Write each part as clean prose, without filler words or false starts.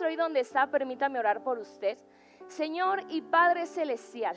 encuentra ahí donde está, permítame orar por usted. Señor y Padre Celestial,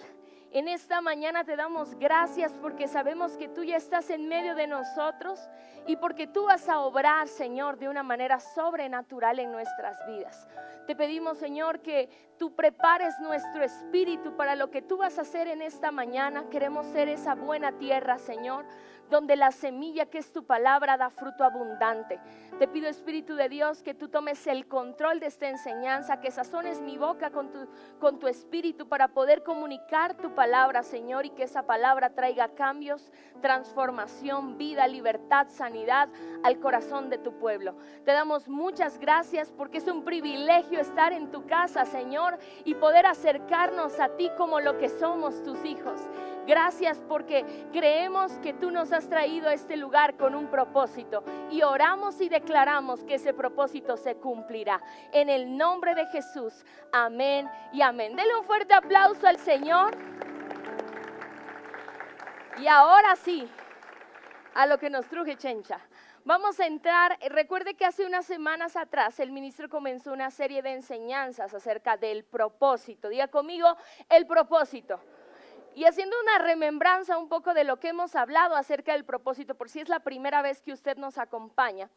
en esta mañana te damos gracias porque sabemos que tú ya estás en medio de nosotros y porque tú vas a obrar, Señor, de una manera sobrenatural en nuestras vidas. Te pedimos, Señor, que tú prepares nuestro espíritu para lo que tú vas a hacer en esta mañana. Queremos ser esa buena tierra, Señor, donde la semilla que es tu palabra da fruto abundante. Te pido, Espíritu de Dios, que tú tomes el control de esta enseñanza, que sazones mi boca con tu espíritu para poder comunicar tu palabra, Señor, y que esa palabra traiga cambios, transformación, vida, libertad, sanidad al corazón de tu pueblo. Te damos muchas gracias porque es un privilegio estar en tu casa, Señor, y poder acercarnos a ti como lo que somos, tus hijos. Gracias porque creemos que tú nos has traído a este lugar con un propósito y oramos y declaramos que ese propósito se cumplirá. En el nombre de Jesús, amén y amén. Denle un fuerte aplauso al Señor. Y ahora sí, a lo que nos truje, Chencha. Vamos a entrar, recuerde que hace unas semanas atrás el ministro comenzó una serie de enseñanzas acerca del propósito. Diga conmigo, el propósito. Y haciendo una remembranza un poco de lo que hemos hablado acerca del propósito, por si es la primera vez que usted nos acompaña,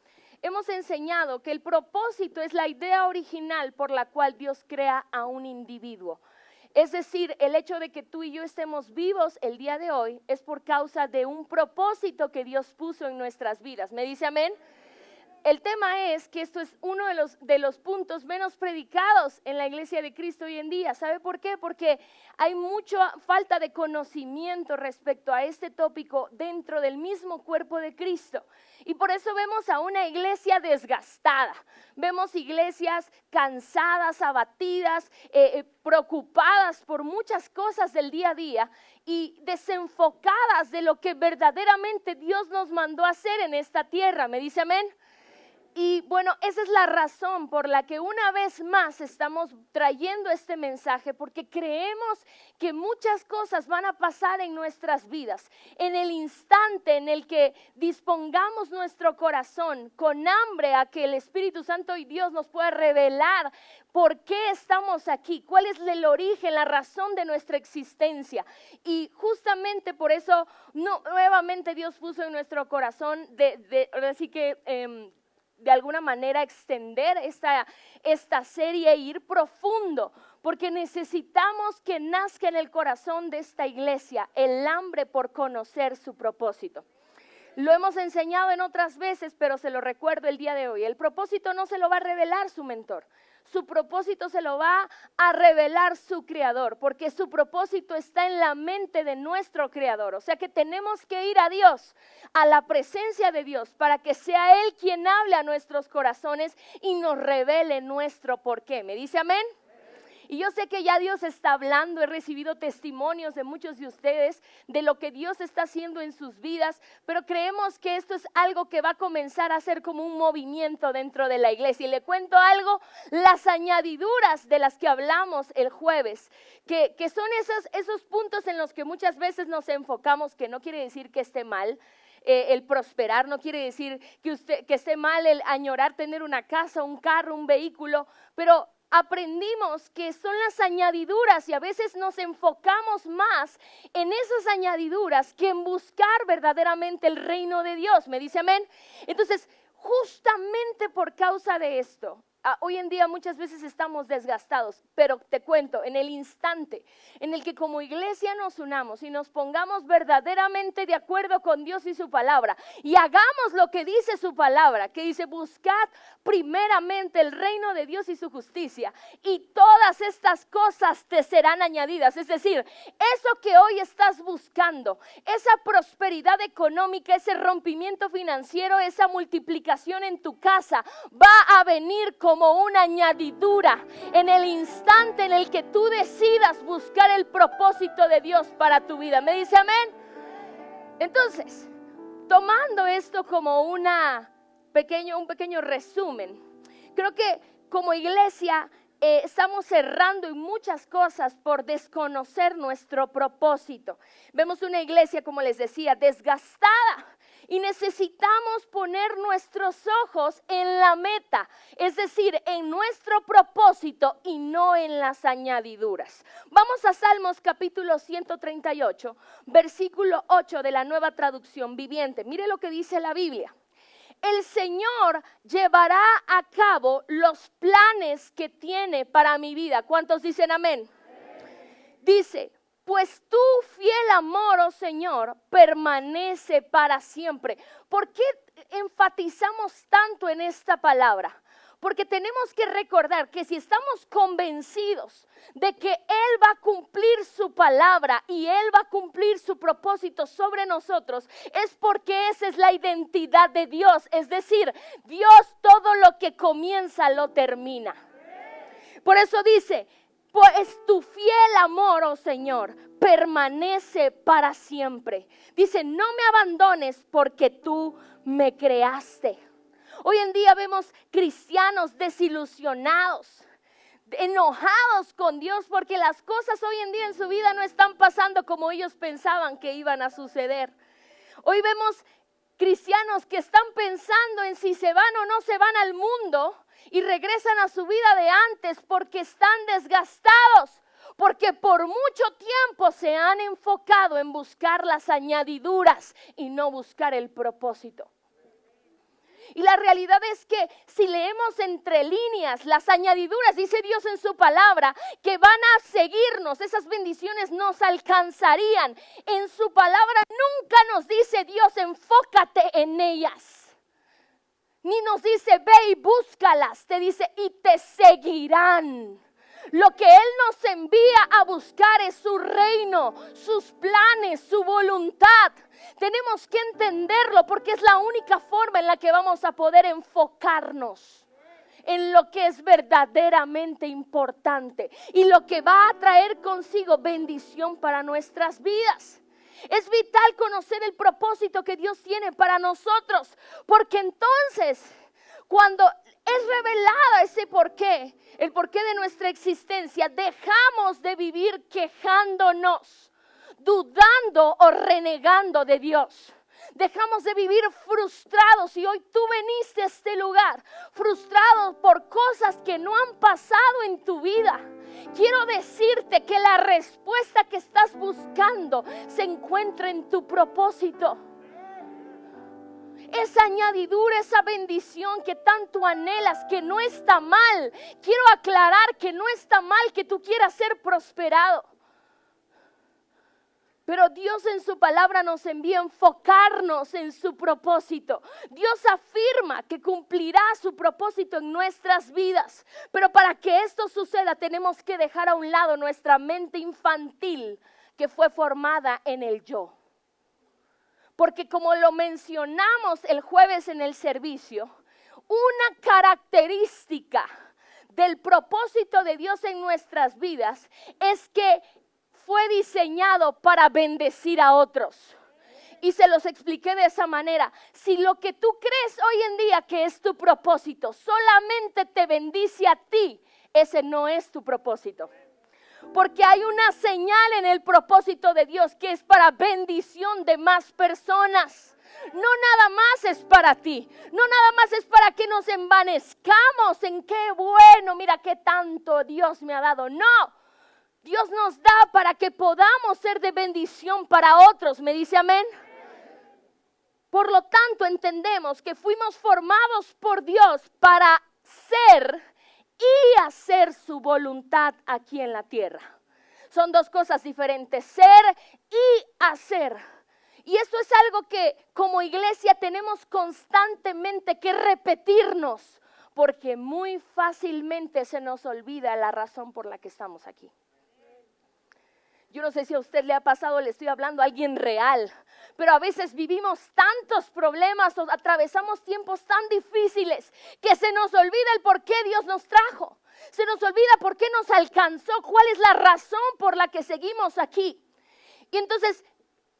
hemos enseñado que el propósito es la idea original por la cual Dios crea a un individuo. Es decir, el hecho de que tú y yo estemos vivos el día de hoy es por causa de un propósito que Dios puso en nuestras vidas. ¿Me dice amén? El tema es que esto es uno de los puntos menos predicados en la iglesia de Cristo hoy en día. ¿Sabe por qué? Porque hay mucha falta de conocimiento respecto a este tópico dentro del mismo cuerpo de Cristo. Y por eso vemos a una iglesia desgastada. Vemos iglesias cansadas, abatidas, preocupadas por muchas cosas del día a día y desenfocadas de lo que verdaderamente Dios nos mandó a hacer en esta tierra. ¿Me dice amén? Y bueno, esa es la razón por la que una vez más estamos trayendo este mensaje, porque creemos que muchas cosas van a pasar en nuestras vidas. En el instante en el que dispongamos nuestro corazón con hambre a que el Espíritu Santo y Dios nos pueda revelar por qué estamos aquí, cuál es el origen, la razón de nuestra existencia. Y justamente por eso nuevamente Dios puso en nuestro corazón así que de alguna manera extender esta serie e ir profundo, porque necesitamos que nazca en el corazón de esta iglesia el hambre por conocer su propósito. Lo hemos enseñado en otras veces, pero se lo recuerdo el día de hoy. El propósito no se lo va a revelar su mentor. Su propósito se lo va a revelar su creador, porque su propósito está en la mente de nuestro creador. O sea que tenemos que ir a Dios, a la presencia de Dios, para que sea Él quien hable a nuestros corazones y nos revele nuestro porqué. ¿Me dice amén? Y yo sé que ya Dios está hablando, he recibido testimonios de muchos de ustedes de lo que Dios está haciendo en sus vidas, pero creemos que esto es algo que va a comenzar a ser como un movimiento dentro de la iglesia. Y le cuento algo, las añadiduras de las que hablamos el jueves, que son esos puntos en los que muchas veces nos enfocamos, que no quiere decir que esté mal. El prosperar no quiere decir que esté mal el añorar tener una casa, un carro, un vehículo, pero aprendimos que son las añadiduras y a veces nos enfocamos más en esas añadiduras que en buscar verdaderamente el reino de Dios. ¿Me dice amén? Entonces, justamente por causa de esto, hoy en día muchas veces estamos desgastados, pero te cuento, en el instante en el que como iglesia nos unamos y nos pongamos verdaderamente de acuerdo con Dios y su palabra y hagamos lo que dice su palabra, que dice buscad primeramente el reino de Dios y su justicia y todas estas cosas te serán añadidas. Es decir, eso que hoy estás buscando, esa prosperidad económica, ese rompimiento financiero, esa multiplicación en tu casa va a venir como una añadidura en el instante en el que tú decidas buscar el propósito de Dios para tu vida. ¿Me dice amén? Entonces, tomando esto como un pequeño resumen, creo que como iglesia estamos cerrando en muchas cosas por desconocer nuestro propósito. Vemos una iglesia, como les decía, desgastada. Y necesitamos poner nuestros ojos en la meta, es decir, en nuestro propósito y no en las añadiduras. Vamos a Salmos capítulo 138, versículo 8 de la Nueva Traducción Viviente. Mire lo que dice la Biblia. El Señor llevará a cabo los planes que tiene para mi vida. ¿Cuántos dicen amén? Dice, pues tu fiel amor, oh Señor, permanece para siempre. ¿Por qué enfatizamos tanto en esta palabra? Porque tenemos que recordar que si estamos convencidos de que Él va a cumplir su palabra y Él va a cumplir su propósito sobre nosotros, es porque esa es la identidad de Dios. Es decir, Dios todo lo que comienza lo termina. Por eso dice, pues tu fiel amor, oh Señor, permanece para siempre. Dice, no me abandones porque tú me creaste. Hoy en día vemos cristianos desilusionados, enojados con Dios porque las cosas hoy en día en su vida no están pasando como ellos pensaban que iban a suceder. Hoy vemos cristianos que están pensando en si se van o no se van al mundo y regresan a su vida de antes porque están desgastados, porque por mucho tiempo se han enfocado en buscar las añadiduras y no buscar el propósito. Y la realidad es que si leemos entre líneas las añadiduras, dice Dios en su palabra, que van a seguirnos, esas bendiciones nos alcanzarían. En su palabra nunca nos dice Dios, enfócate en ellas. Ni nos dice, ve y búscalas, te dice, y te seguirán. Lo que Él nos envía a buscar es su reino, sus planes, su voluntad. Tenemos que entenderlo porque es la única forma en la que vamos a poder enfocarnos en lo que es verdaderamente importante y lo que va a traer consigo bendición para nuestras vidas. Es vital conocer el propósito que Dios tiene para nosotros, porque entonces cuando es revelada ese porqué, el porqué de nuestra existencia, dejamos de vivir quejándonos, dudando o renegando de Dios. Dejamos de vivir frustrados y hoy tú veniste a este lugar frustrado por cosas que no han pasado en tu vida. Quiero decirte que la respuesta que estás buscando se encuentra en tu propósito. Esa añadidura, esa bendición que tanto anhelas, que no está mal. Quiero aclarar que no está mal que tú quieras ser prosperado. Pero Dios en su palabra nos envía a enfocarnos en su propósito. Dios afirma que cumplirá su propósito en nuestras vidas. Pero para que esto suceda tenemos que dejar a un lado nuestra mente infantil que fue formada en el yo. Porque como lo mencionamos el jueves en el servicio, una característica del propósito de Dios en nuestras vidas es que fue diseñado para bendecir a otros. Y se los expliqué de esa manera. Si lo que tú crees hoy en día que es tu propósito solamente te bendice a ti, ese no es tu propósito. Porque hay una señal en el propósito de Dios que es para bendición de más personas. No nada más es para ti, no nada más es para que nos envanezcamos en qué bueno, mira qué tanto Dios me ha dado. No, Dios nos da para que podamos ser de bendición para otros. ¿Me dice amén? Por lo tanto entendemos que fuimos formados por Dios para ser y hacer su voluntad aquí en la tierra. Son dos cosas diferentes, ser y hacer. Y esto es algo que como iglesia tenemos constantemente que repetirnos, porque muy fácilmente se nos olvida la razón por la que estamos aquí. Yo no sé si a usted le ha pasado, le estoy hablando a alguien real, pero a veces vivimos tantos problemas o atravesamos tiempos tan difíciles que se nos olvida el por qué Dios nos trajo. Se nos olvida por qué nos alcanzó, cuál es la razón por la que seguimos aquí. Y entonces,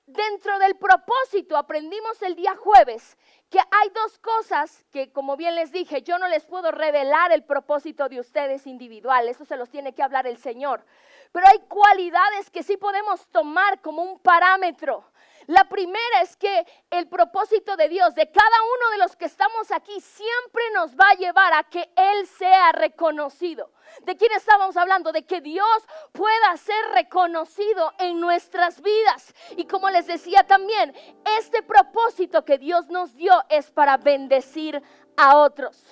dentro del propósito, aprendimos el día jueves que hay dos cosas que, como bien les dije, yo no les puedo revelar el propósito de ustedes individual, eso se los tiene que hablar el Señor. Pero hay cualidades que sí podemos tomar como un parámetro. La primera es que el propósito de Dios, de cada uno de los que estamos aquí, siempre nos va a llevar a que Él sea reconocido. ¿De quién estábamos hablando? De que Dios pueda ser reconocido en nuestras vidas. Y como les decía también, este propósito que Dios nos dio es para bendecir a otros.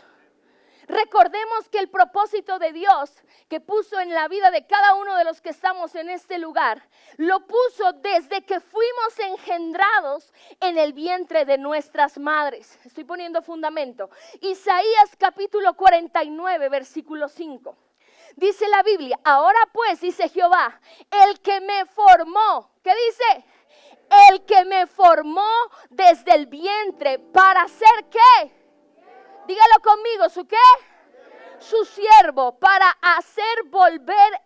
Recordemos que el propósito de Dios que puso en la vida de cada uno de los que estamos en este lugar, lo puso desde que fuimos engendrados en el vientre de nuestras madres. Estoy poniendo fundamento. Isaías capítulo 49, versículo 5. Dice la Biblia, ahora pues, dice Jehová, el que me formó, ¿qué dice? El que me formó desde el vientre para hacer ¿qué? Dígalo conmigo, ¿su qué? Su siervo, para hacer volver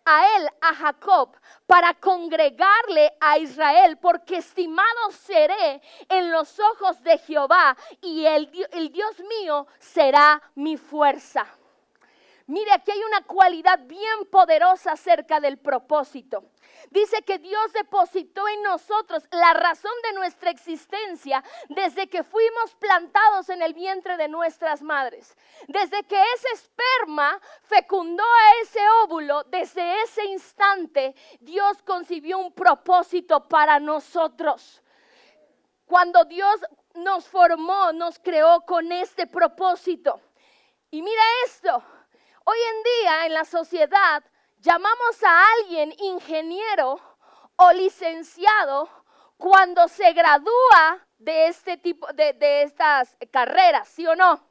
a Jacob, para congregarle a Israel, porque estimado seré en los ojos de Jehová, y el Dios mío será mi fuerza. Mire, aquí hay una cualidad bien poderosa acerca del propósito. Dice que Dios depositó en nosotros la razón de nuestra existencia desde que fuimos plantados en el vientre de nuestras madres. Desde que ese esperma fecundó a ese óvulo, desde ese instante Dios concibió un propósito para nosotros. Cuando Dios nos formó, nos creó con este propósito. Y mira esto. Hoy en día en la sociedad llamamos a alguien ingeniero o licenciado cuando se gradúa de este tipo de estas carreras, ¿sí o no?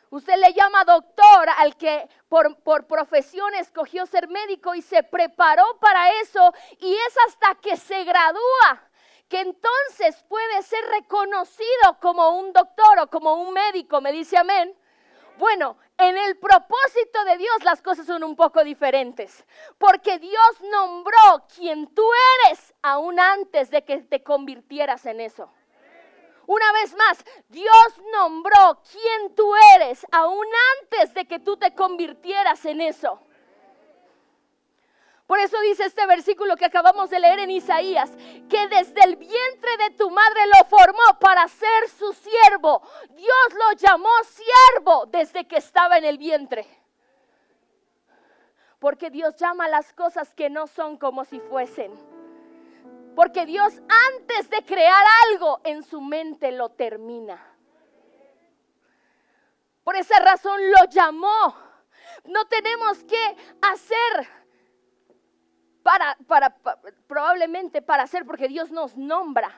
Usted le llama doctor al que por profesión escogió ser médico y se preparó para eso, y es hasta que se gradúa que entonces puede ser reconocido como un doctor o como un médico. ¿Me dice amén? Bueno, en el propósito de Dios las cosas son un poco diferentes, porque Dios nombró quien tú eres aún antes de que te convirtieras en eso. Una vez más, Dios nombró quien tú eres aún antes de que tú te convirtieras en eso. Por eso dice este versículo que acabamos de leer en Isaías, que desde el vientre de tu madre lo formó para ser su siervo. Dios lo llamó siervo desde que estaba en el vientre. Porque Dios llama las cosas que no son como si fuesen. Porque Dios antes de crear algo en su mente lo termina. Por esa razón lo llamó. No tenemos que hacer probablemente para hacer, porque Dios nos nombra,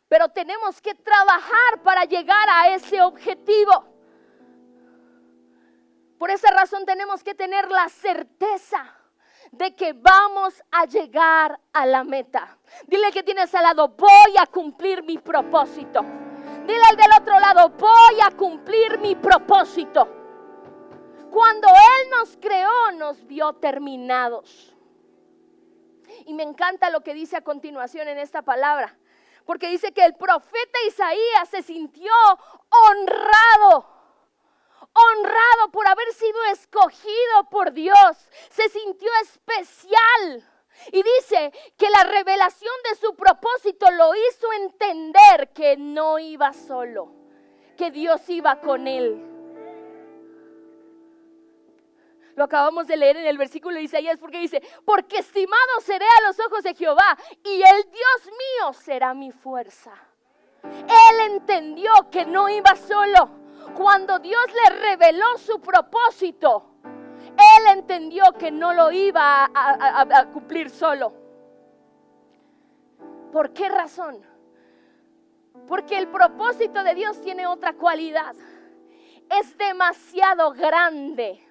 pero tenemos que trabajar para llegar a ese objetivo. Por esa razón tenemos que tener la certeza de que vamos a llegar a la meta. Dile que tienes al lado, voy a cumplir mi propósito. Dile al del otro lado, voy a cumplir mi propósito. Cuando Él nos creó, nos vio terminados. Y me encanta lo que dice a continuación en esta palabra, porque dice que el profeta Isaías se sintió honrado por haber sido escogido por Dios, se sintió especial. Y dice que la revelación de su propósito lo hizo entender que no iba solo, que Dios iba con él. Lo acabamos de leer en el versículo de Isaías, porque dice, porque estimado seré a los ojos de Jehová, y el Dios mío será mi fuerza. Él entendió que no iba solo. Cuando Dios le reveló su propósito, Él entendió que no lo iba a cumplir solo. ¿Por qué razón? Porque el propósito de Dios tiene otra cualidad. Es demasiado grande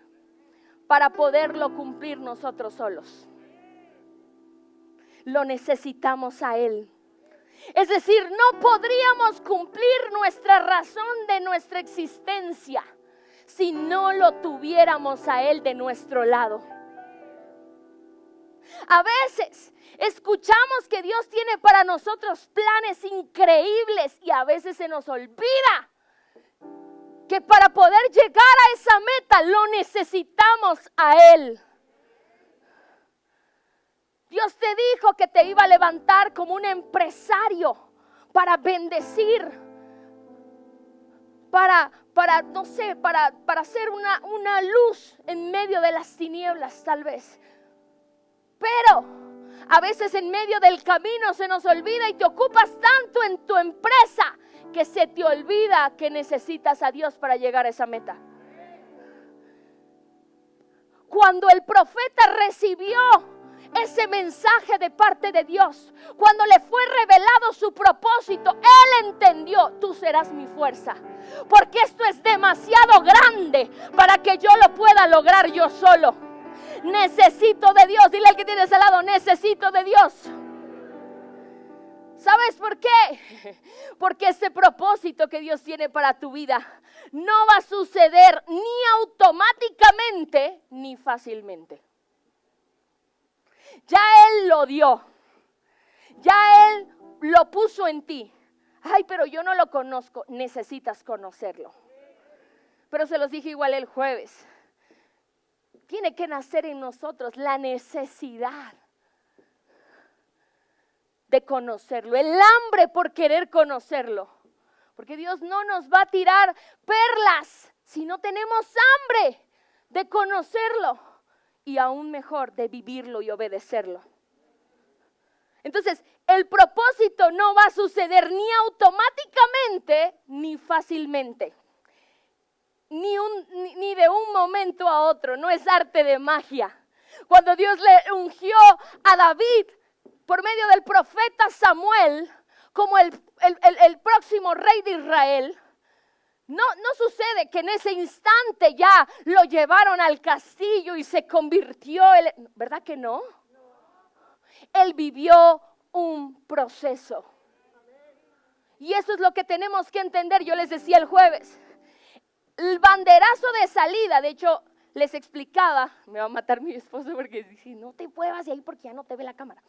para poderlo cumplir nosotros solos. Lo necesitamos a Él. Es decir, no podríamos cumplir nuestra razón de nuestra existencia si no lo tuviéramos a Él de nuestro lado. A veces escuchamos que Dios tiene para nosotros planes increíbles y a veces se nos olvida que para poder llegar a esa meta lo necesitamos a Él. Dios te dijo que te iba a levantar como un empresario para bendecir, para hacer una luz en medio de las tinieblas tal vez. Pero a veces en medio del camino se nos olvida y te ocupas tanto en tu empresa que se te olvida que necesitas a Dios para llegar a esa meta. Cuando el profeta recibió ese mensaje de parte de Dios, cuando le fue revelado su propósito, él entendió: tú serás mi fuerza, porque esto es demasiado grande para que yo lo pueda lograr yo solo. Necesito de Dios. Dile al que tienes al lado: necesito de Dios. ¿Sabes por qué? Porque ese propósito que Dios tiene para tu vida no va a suceder ni automáticamente ni fácilmente. Ya Él lo dio. Ya Él lo puso en ti. Ay, pero yo no lo conozco. Necesitas conocerlo. Pero se los dije igual el jueves. Tiene que nacer en nosotros la necesidad de conocerlo, el hambre por querer conocerlo. Porque Dios no nos va a tirar perlas si no tenemos hambre de conocerlo y aún mejor de vivirlo y obedecerlo. Entonces, el propósito no va a suceder ni automáticamente ni fácilmente. Ni de un momento a otro, no es arte de magia. Cuando Dios le ungió a David por medio del profeta Samuel como el próximo rey de Israel, no sucede que en ese instante ya lo llevaron al castillo y se convirtió, ¿verdad que no? Él vivió un proceso. Y eso es lo que tenemos que entender. Yo les decía el jueves, el banderazo de salida, de hecho, les explicaba, me va a matar mi esposo porque dice: no te muevas de ahí porque ya no te ve la cámara.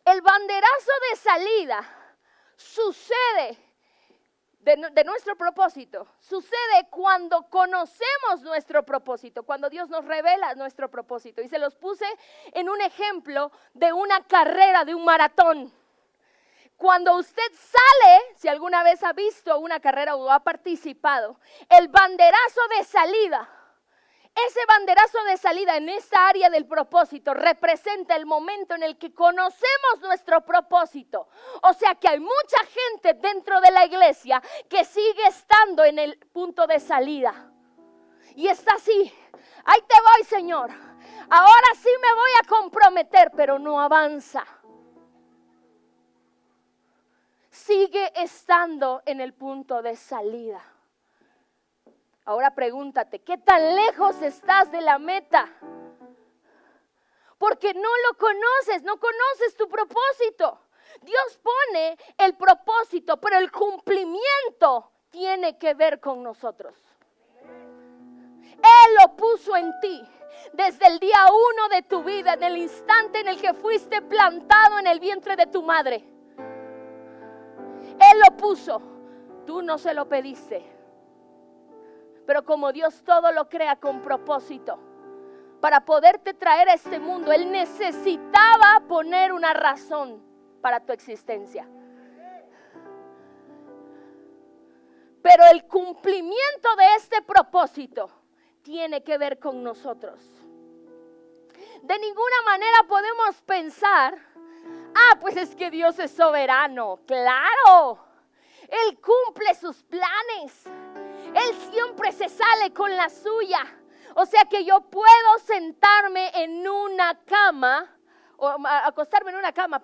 El banderazo de salida sucede de nuestro propósito, sucede cuando conocemos nuestro propósito, cuando Dios nos revela nuestro propósito. Y se los puse en un ejemplo de una carrera, de un maratón. Cuando usted sale, si alguna vez ha visto una carrera o ha participado, el banderazo de salida, ese banderazo de salida en esta área del propósito representa el momento en el que conocemos nuestro propósito. O sea que hay mucha gente dentro de la iglesia que sigue estando en el punto de salida. Y está así: ahí te voy, Señor, ahora sí me voy a comprometer, pero no avanza. Sigue estando en el punto de salida. Ahora pregúntate: ¿qué tan lejos estás de la meta? Porque no lo conoces, no conoces tu propósito. Dios pone el propósito, pero el cumplimiento tiene que ver con nosotros. Él lo puso en ti desde el día 1 de tu vida, en el instante en el que fuiste plantado en el vientre de tu madre. Él lo puso, tú no se lo pediste. Pero como Dios todo lo crea con propósito, para poderte traer a este mundo, Él necesitaba poner una razón para tu existencia. Pero el cumplimiento de este propósito tiene que ver con nosotros. De ninguna manera podemos pensar: pues es que Dios es soberano. Claro, Él cumple sus planes. Él siempre se sale con la suya. O sea que yo puedo sentarme en una cama, o acostarme en una cama,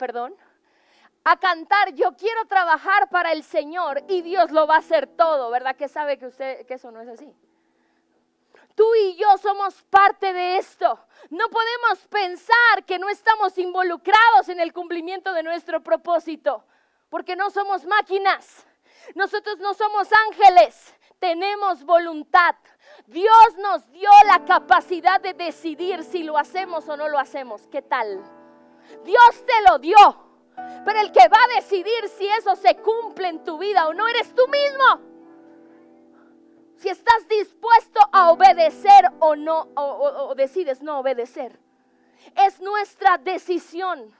a cantar: yo quiero trabajar para el Señor, y Dios lo va a hacer todo. ¿Verdad que sabe que eso no es así? Tú y yo somos parte de esto. No podemos pensar que no estamos involucrados en el cumplimiento de nuestro propósito, porque no somos máquinas. Nosotros no somos ángeles, tenemos voluntad. Dios nos dio la capacidad de decidir si lo hacemos o no lo hacemos. ¿Qué tal? Dios te lo dio, pero el que va a decidir si eso se cumple en tu vida o no eres tú mismo. Si estás dispuesto a obedecer o no, o decides no obedecer. Es nuestra decisión.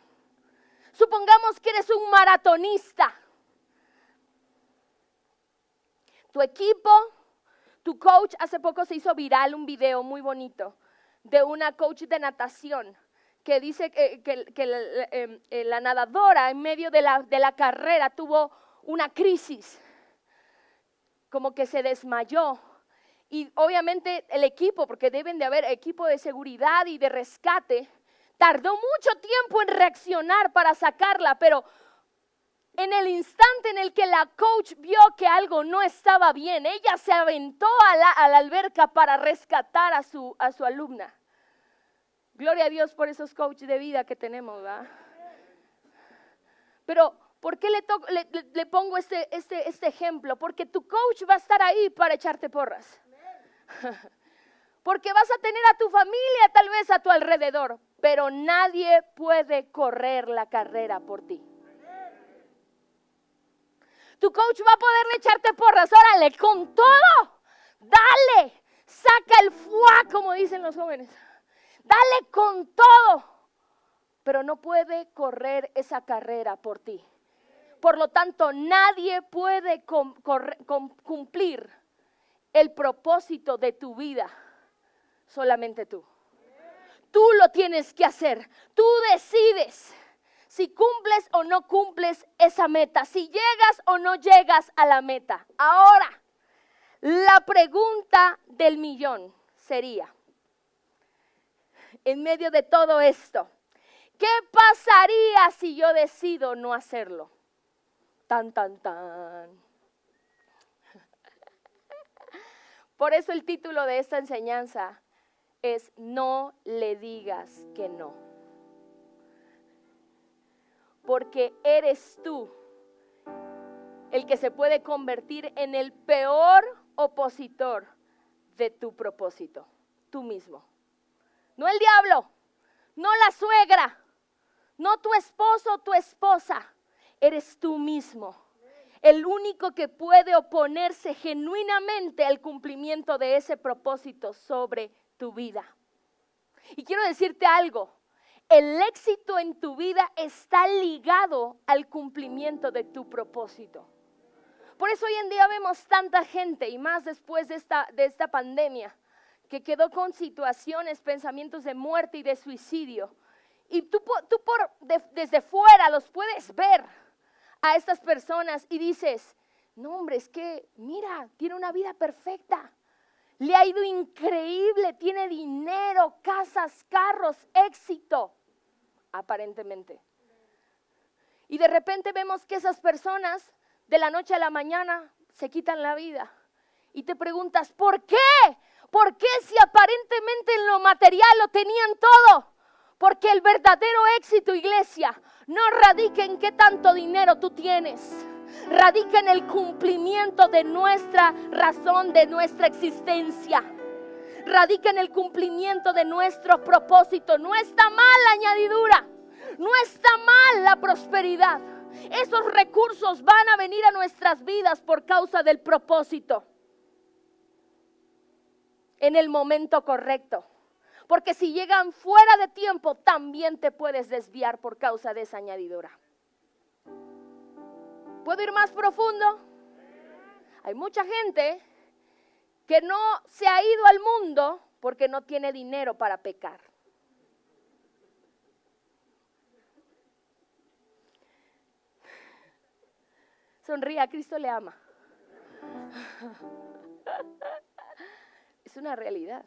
Supongamos que eres un maratonista. Tu equipo, tu coach, hace poco se hizo viral un video muy bonito de una coach de natación que dice que la nadadora en medio de la carrera tuvo una crisis, como que se desmayó. Y obviamente el equipo, porque deben de haber equipo de seguridad y de rescate, tardó mucho tiempo en reaccionar para sacarla, pero en el instante en el que la coach vio que algo no estaba bien, ella se aventó a la alberca para rescatar a su alumna. Gloria a Dios por esos coaches de vida que tenemos, ¿verdad? Pero, ¿por qué le pongo este ejemplo? Porque tu coach va a estar ahí para echarte porras. Porque vas a tener a tu familia tal vez a tu alrededor, pero nadie puede correr la carrera por ti. Tu coach va a poderle echarte porras, órale, con todo, dale, saca el fuá, como dicen los jóvenes. Dale con todo, pero no puede correr esa carrera por ti. Por lo tanto, nadie puede cumplir el propósito de tu vida, solamente tú. Tú lo tienes que hacer, tú decides si cumples o no cumples esa meta, si llegas o no llegas a la meta. Ahora, la pregunta del millón sería, en medio de todo esto, ¿qué pasaría si yo decido no hacerlo? Tan, tan, tan. Por eso el título de esta enseñanza es No le digas que no. Porque eres tú el que se puede convertir en el peor opositor de tu propósito, tú mismo. No el diablo, no la suegra, no tu esposo o tu esposa, eres tú mismo. El único que puede oponerse genuinamente al cumplimiento de ese propósito sobre tu vida. Y quiero decirte algo, el éxito en tu vida está ligado al cumplimiento de tu propósito. Por eso hoy en día vemos tanta gente, y más después de esta pandemia, que quedó con situaciones, pensamientos de muerte y de suicidio. Y tú desde fuera los puedes ver a estas personas y dices, no hombre, es que mira, tiene una vida perfecta. Le ha ido increíble, tiene dinero, casas, carros, éxito, aparentemente. Y de repente vemos que esas personas de la noche a la mañana se quitan la vida. Y te preguntas, ¿por qué? ¿Por qué si aparentemente en lo material lo tenían todo? Porque el verdadero éxito, iglesia, no radica en qué tanto dinero tú tienes. Radica en el cumplimiento de nuestra razón, de nuestra existencia. Radica en el cumplimiento de nuestro propósito. No está mal la añadidura. No está mal la prosperidad. Esos recursos van a venir a nuestras vidas por causa del propósito. En el momento correcto. Porque si llegan fuera de tiempo, también te puedes desviar por causa de esa añadidura. ¿Puedo ir más profundo? Hay mucha gente que no se ha ido al mundo porque no tiene dinero para pecar. Sonría, Cristo le ama. Es una realidad.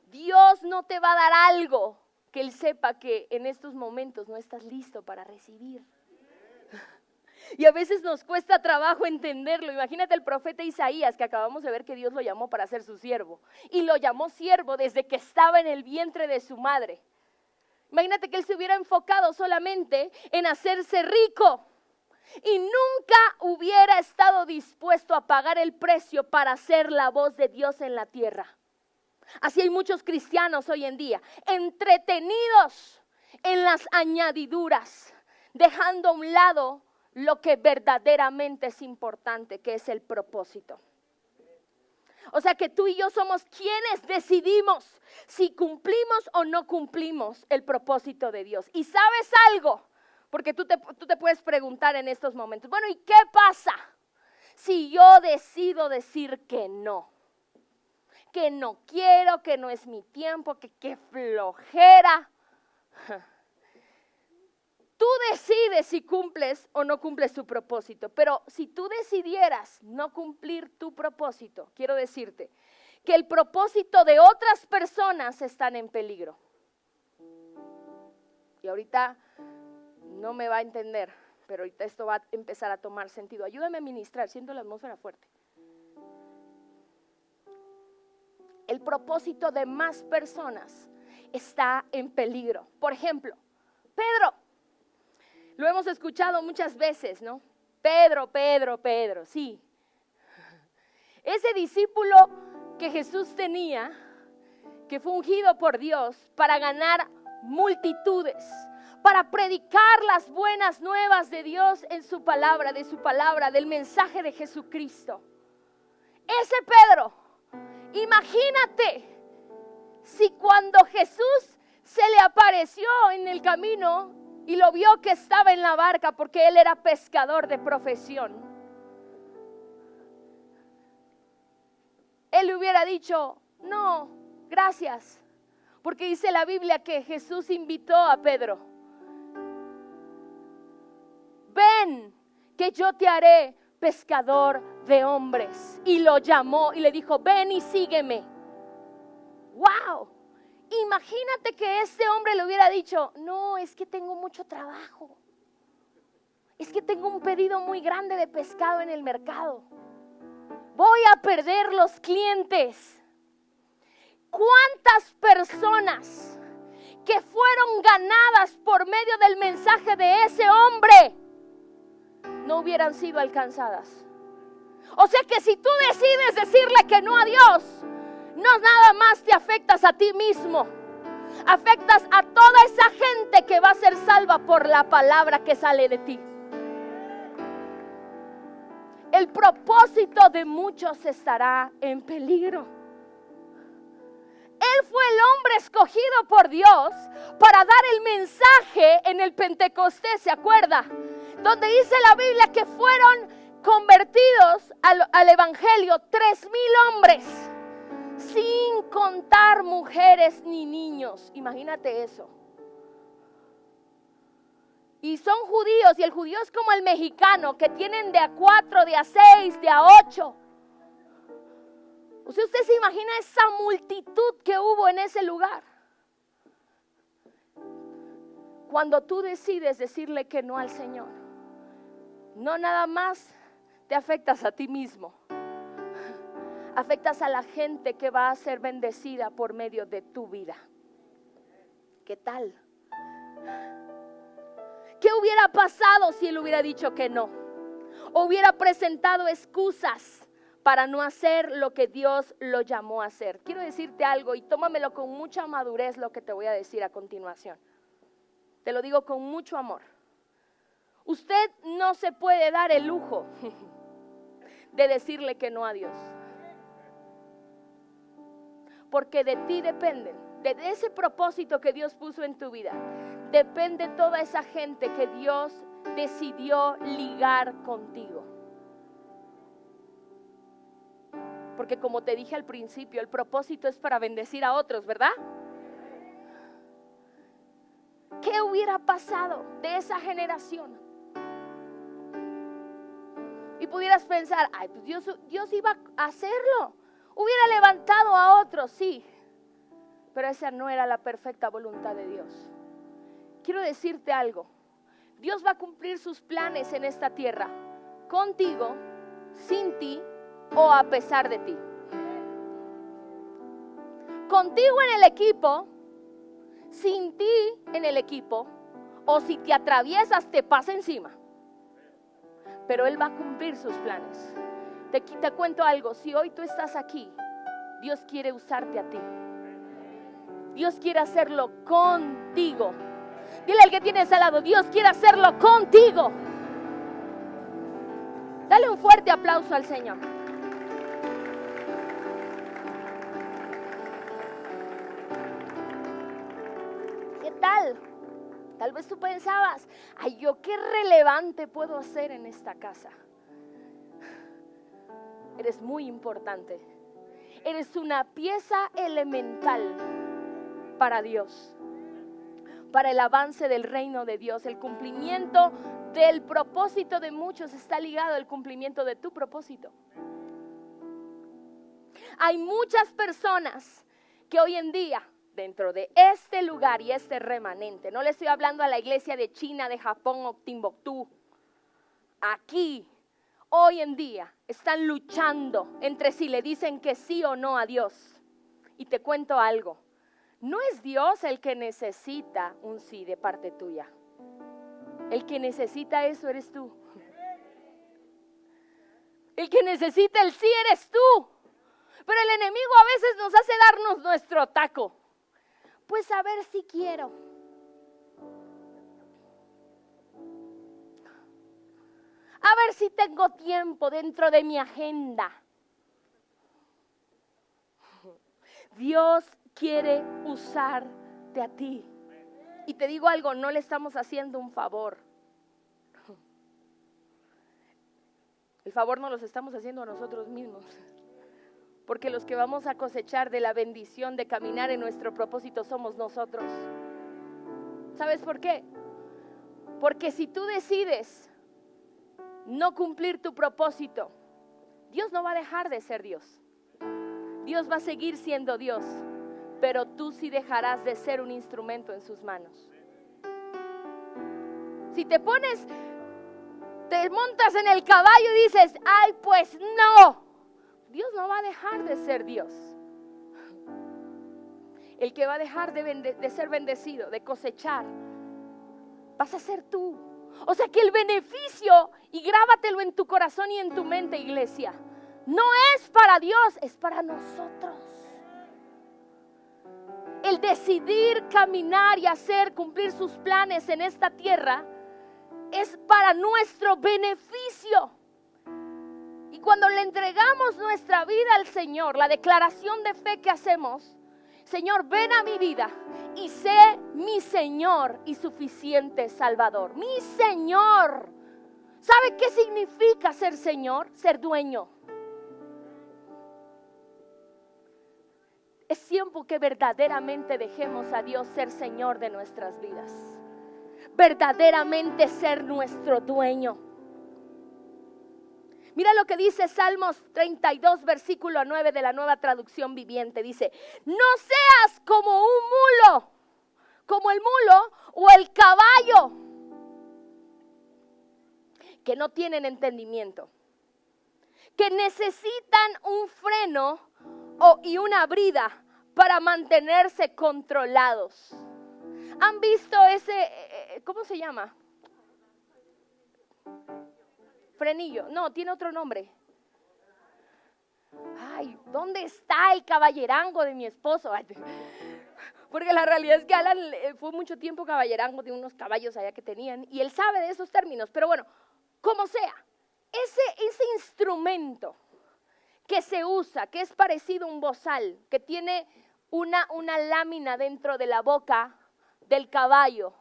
Dios no te va a dar algo que Él sepa que en estos momentos no estás listo para recibir. Y a veces nos cuesta trabajo entenderlo. Imagínate el profeta Isaías, que acabamos de ver que Dios lo llamó para ser su siervo. Y lo llamó siervo desde que estaba en el vientre de su madre. Imagínate que él se hubiera enfocado solamente en hacerse rico. Y nunca hubiera estado dispuesto a pagar el precio para ser la voz de Dios en la tierra. Así hay muchos cristianos hoy en día, entretenidos en las añadiduras, dejando a un lado lo que verdaderamente es importante, que es el propósito. O sea que tú y yo somos quienes decidimos si cumplimos o no cumplimos el propósito de Dios. ¿Y sabes algo? Porque tú te puedes preguntar en estos momentos, bueno, ¿y qué pasa si yo decido decir que no? Que no quiero, que no es mi tiempo, que qué flojera. Tú decides si cumples o no cumples tu propósito, pero si tú decidieras no cumplir tu propósito, quiero decirte que el propósito de otras personas están en peligro. Y ahorita no me va a entender, pero ahorita esto va a empezar a tomar sentido. Ayúdame a ministrar, siento la atmósfera fuerte. El propósito de más personas está en peligro. Por ejemplo, Pedro. Lo hemos escuchado muchas veces, ¿no? Pedro, sí. Ese discípulo que Jesús tenía, que fue ungido por Dios para ganar multitudes, para predicar las buenas nuevas de Dios en su palabra, del mensaje de Jesucristo. Ese Pedro, imagínate si cuando Jesús se le apareció en el camino y lo vio que estaba en la barca porque él era pescador de profesión, él le hubiera dicho, no, gracias, porque dice la Biblia que Jesús invitó a Pedro, ven que yo te haré pescador de hombres, y lo llamó y le dijo, ven y sígueme. ¡Wow! Imagínate que ese hombre le hubiera dicho, no, es que tengo mucho trabajo, es que tengo un pedido muy grande de pescado en el mercado, voy a perder los clientes. ¿Cuántas personas que fueron ganadas por medio del mensaje de ese hombre no hubieran sido alcanzadas? O sea que si tú decides decirle que no a Dios, no nada más te afectas a ti mismo, afectas a toda esa gente que va a ser salva por la palabra que sale de ti. El propósito de muchos estará en peligro. Él fue el hombre escogido por Dios para dar el mensaje en el Pentecostés, ¿se acuerda? Donde dice la Biblia que fueron convertidos al evangelio 3,000 hombres, sin contar mujeres ni niños. Imagínate eso. Y son judíos, y el judío es como el mexicano, que tienen de a 4, de a 6, de a 8. ¿Usted se imagina esa multitud que hubo en ese lugar? Cuando tú decides decirle que no al Señor, no nada más te afectas a ti mismo, afectas a la gente que va a ser bendecida por medio de tu vida. ¿Qué tal? ¿Qué hubiera pasado si él hubiera dicho que no? ¿O hubiera presentado excusas para no hacer lo que Dios lo llamó a hacer? Quiero decirte algo, y tómamelo con mucha madurez lo que te voy a decir a continuación. Te lo digo con mucho amor. Usted no se puede dar el lujo de decirle que no a Dios, porque de ti dependen, de ese propósito que Dios puso en tu vida, depende toda esa gente que Dios decidió ligar contigo. Porque como te dije al principio, el propósito es para bendecir a otros, ¿verdad? ¿Qué hubiera pasado de esa generación? Y pudieras pensar, ay, pues Dios iba a hacerlo, hubiera levantado a otros, sí, pero esa no era la perfecta voluntad de Dios. Quiero decirte algo, Dios va a cumplir sus planes en esta tierra, contigo, sin ti o a pesar de ti. Contigo en el equipo, sin ti en el equipo, o si te atraviesas te pasa encima. Pero Él va a cumplir sus planes. Te cuento algo, si hoy tú estás aquí, Dios quiere usarte a ti. Dios quiere hacerlo contigo. Dile al que tienes al lado, Dios quiere hacerlo contigo. Dale un fuerte aplauso al Señor. real. Tal vez tú pensabas, ay, ¿yo qué relevante puedo hacer en esta casa? Eres muy importante. Eres una pieza elemental para Dios, para el avance del reino de Dios. El cumplimiento del propósito de muchos está ligado al cumplimiento de tu propósito. Hay muchas personas que hoy en día, dentro de este lugar y este remanente, no le estoy hablando a la iglesia de China, de Japón o Timbuktu, aquí, hoy en día, están luchando entre si le dicen que sí o no a Dios. Y te cuento algo, no es Dios el que necesita un sí de parte tuya. El que necesita eso eres tú. El que necesita el sí eres tú. Pero el enemigo a veces nos hace darnos nuestro taco. Pues a ver si quiero. A ver si tengo tiempo dentro de mi agenda. Dios quiere usarte a ti. Y te digo algo, no le estamos haciendo un favor. El favor no los estamos haciendo a nosotros mismos. Porque los que vamos a cosechar de la bendición de caminar en nuestro propósito somos nosotros. ¿Sabes por qué? Porque si tú decides no cumplir tu propósito, Dios no va a dejar de ser Dios. Dios va a seguir siendo Dios, pero tú sí dejarás de ser un instrumento en sus manos. Si te montas en el caballo y dices, ay, pues no, Dios no va a dejar de ser Dios. El que va a dejar de ser bendecido, de cosechar, vas a ser tú. O sea que el beneficio, y grábatelo en tu corazón y en tu mente, iglesia, no es para Dios, es para nosotros. El decidir caminar y hacer cumplir sus planes en esta tierra es para nuestro beneficio. Y cuando le entregamos nuestra vida al Señor, la declaración de fe que hacemos, Señor, ven a mi vida y sé mi Señor y suficiente Salvador. Mi Señor. ¿Sabe qué significa ser Señor? Ser dueño. Es tiempo que verdaderamente dejemos a Dios ser Señor de nuestras vidas. Verdaderamente ser nuestro dueño. Mira lo que dice Salmos 32, versículo 9 de la Nueva Traducción Viviente. Dice, no seas como un mulo, como el mulo o el caballo, que no tienen entendimiento, que necesitan un freno y una brida para mantenerse controlados. ¿Han visto ese, cómo se llama? Frenillo, no, tiene otro nombre. Ay, ¿dónde está el caballerango de mi esposo? Ay, porque la realidad es que Alan fue mucho tiempo caballerango de unos caballos allá que tenían y él sabe de esos términos, pero bueno, como sea, ese instrumento que se usa, que es parecido a un bozal, que tiene una lámina dentro de la boca del caballo.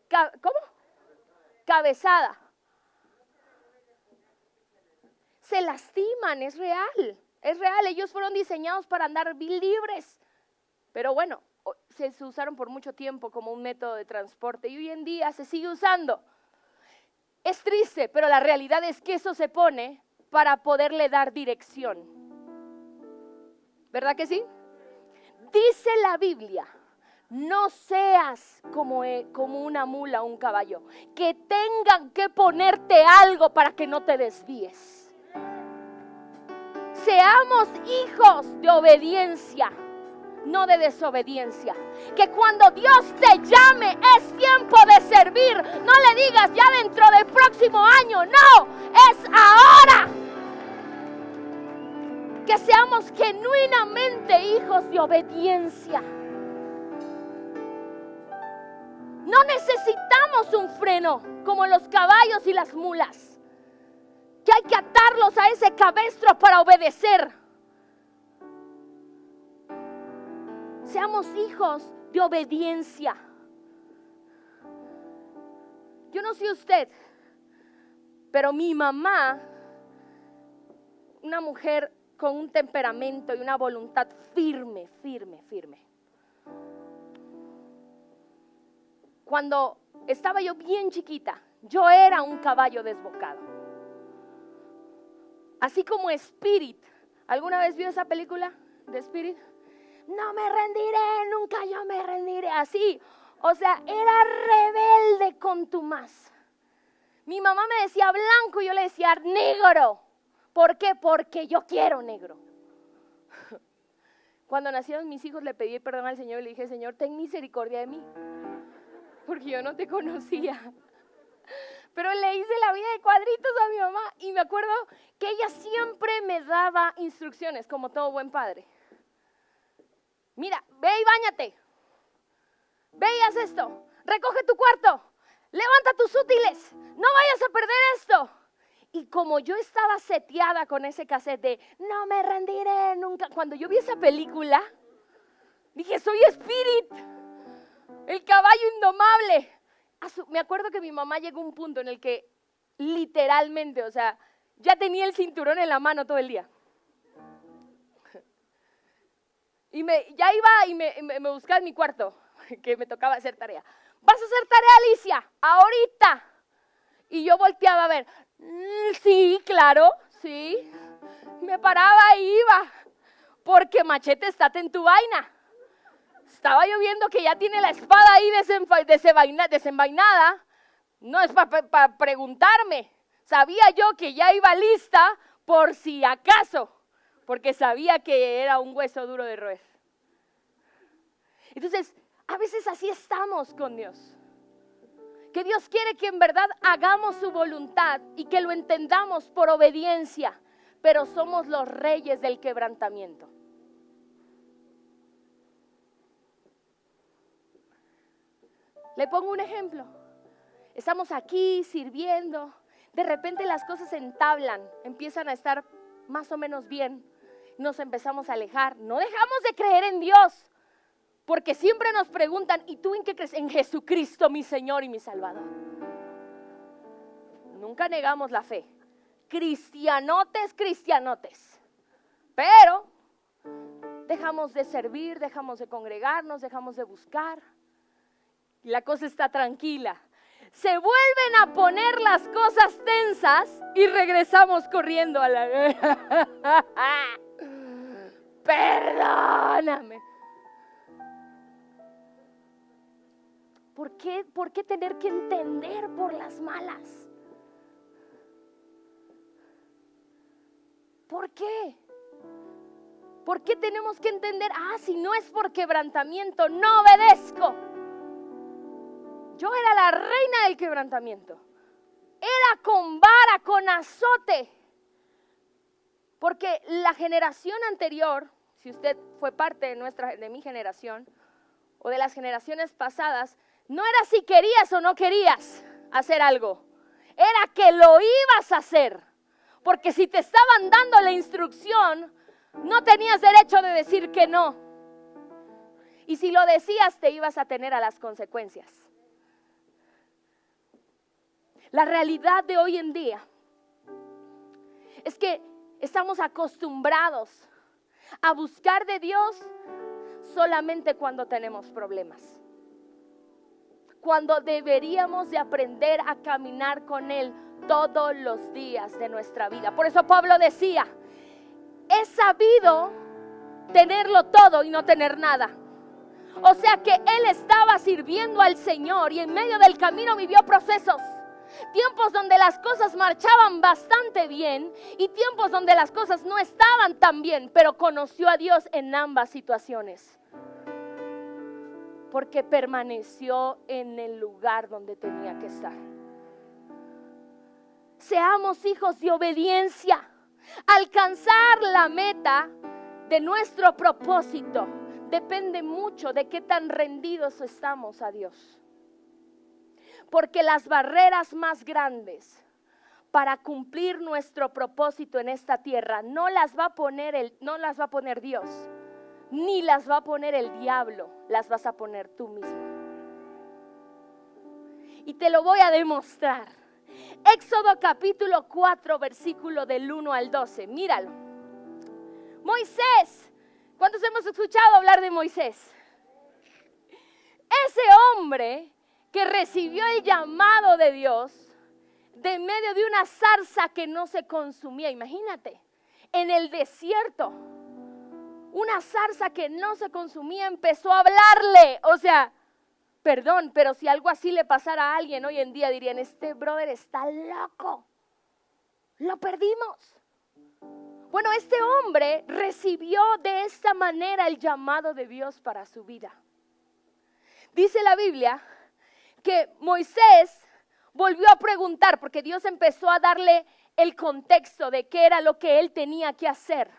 ¿Cómo? Cabezada. Se lastiman, es real, ellos fueron diseñados para andar libres, pero bueno, se usaron por mucho tiempo como un método de transporte y hoy en día se sigue usando. Es triste, pero la realidad es que eso se pone para poderle dar dirección, ¿verdad que sí? Dice la Biblia, no seas como una mula o un caballo, que tengan que ponerte algo para que no te desvíes. Seamos hijos de obediencia, no de desobediencia. Que cuando Dios te llame es tiempo de servir. No le digas ya dentro del próximo año, no, es ahora. Que seamos genuinamente hijos de obediencia. No necesitamos un freno como los caballos y las mulas, que hay que atarlos a ese cabestro para obedecer. Seamos hijos de obediencia. Yo no sé usted, pero mi mamá, una mujer con un temperamento y una voluntad firme. Cuando estaba yo bien chiquita, yo era un caballo desbocado. Así como Spirit. ¿Alguna vez vio esa película de Spirit? No me rendiré, nunca yo me rendiré. Así, o sea, era rebelde contumaz. Mi mamá me decía blanco y yo le decía negro. ¿Por qué? Porque yo quiero negro. Cuando nacieron mis hijos le pedí perdón al Señor y le dije, Señor, ten misericordia de mí. Porque yo no te conocía. Pero le hice la vida de cuadritos a mi mamá y me acuerdo que ella siempre me daba instrucciones, como todo buen padre. Mira, ve y báñate. Ve y haz esto. Recoge tu cuarto. Levanta tus útiles. No vayas a perder esto. Y como yo estaba seteada con ese cassette de no me rendiré nunca, cuando yo vi esa película, dije, soy Spirit, el caballo indomable. Me acuerdo que mi mamá llegó a un punto en el que literalmente, o sea, ya tenía el cinturón en la mano todo el día. Y ya iba y me buscaba en mi cuarto, que me tocaba hacer tarea. ¿Vas a hacer tarea, Alicia? Ahorita. Y yo volteaba a ver. Sí, claro, sí. Me paraba e iba. Porque Machete, estate en tu vaina. Estaba yo viendo que ya tiene la espada ahí desenvainada. No es para preguntarme. Sabía yo que ya iba lista por si acaso. Porque sabía que era un hueso duro de roer. Entonces, a veces así estamos con Dios. Que Dios quiere que en verdad hagamos su voluntad y que lo entendamos por obediencia. Pero somos los reyes del quebrantamiento. Le pongo un ejemplo. Estamos aquí sirviendo. De repente las cosas se entablan, empiezan a estar más o menos bien. Nos empezamos a alejar. No dejamos de creer en Dios. Porque siempre nos preguntan, ¿y tú en qué crees? En Jesucristo, mi Señor y mi Salvador. Nunca negamos la fe. Cristianotes. Pero dejamos de servir, dejamos de congregarnos, dejamos de buscar. Y la cosa está tranquila. Se vuelven a poner las cosas tensas y regresamos corriendo a la... Perdóname. ¿Por qué tener que entender por las malas? ¿Por qué? ¿Por qué tenemos que entender? Si no es por quebrantamiento, no obedezco. Yo era la reina del quebrantamiento. Era con vara, con azote. Porque la generación anterior, si usted fue parte de mi generación o de las generaciones pasadas, no era si querías o no querías hacer algo. Era que lo ibas a hacer. Porque si te estaban dando la instrucción, no tenías derecho de decir que no. Y si lo decías, te ibas a tener a las consecuencias. La realidad de hoy en día es que estamos acostumbrados a buscar de Dios solamente cuando tenemos problemas. Cuando deberíamos de aprender a caminar con Él todos los días de nuestra vida. Por eso Pablo decía, he sabido tenerlo todo y no tener nada. O sea que él estaba sirviendo al Señor y en medio del camino vivió procesos. Tiempos donde las cosas marchaban bastante bien y tiempos donde las cosas no estaban tan bien, pero conoció a Dios en ambas situaciones. Porque permaneció en el lugar donde tenía que estar. Seamos hijos de obediencia. Alcanzar la meta de nuestro propósito depende mucho de qué tan rendidos estamos a Dios. Porque las barreras más grandes para cumplir nuestro propósito en esta tierra no las va a poner Dios, ni las va a poner el diablo, las vas a poner tú mismo. Y te lo voy a demostrar. Éxodo capítulo 4, versículo del 1 al 12. Míralo. Moisés. ¿Cuántos hemos escuchado hablar de Moisés? Ese hombre que recibió el llamado de Dios de medio de una zarza que no se consumía. Imagínate, en el desierto, una zarza que no se consumía empezó a hablarle. O sea, perdón, pero si algo así le pasara a alguien hoy en día, dirían, este brother está loco. Lo perdimos. Bueno, este hombre recibió de esta manera el llamado de Dios para su vida. Dice la Biblia que Moisés volvió a preguntar, porque Dios empezó a darle el contexto de qué era lo que él tenía que hacer.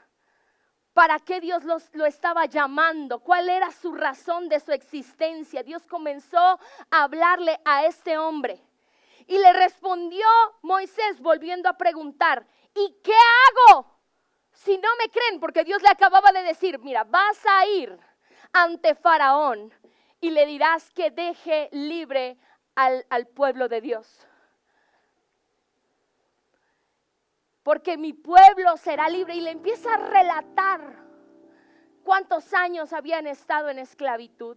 ¿Para qué Dios lo estaba llamando? ¿Cuál era su razón de su existencia? Dios comenzó a hablarle a este hombre. Y le respondió Moisés volviendo a preguntar, ¿y qué hago si no me creen? Porque Dios le acababa de decir, mira, vas a ir ante Faraón y le dirás que deje libre al pueblo de Dios. Porque mi pueblo será libre. Y le empieza a relatar cuántos años habían estado en esclavitud,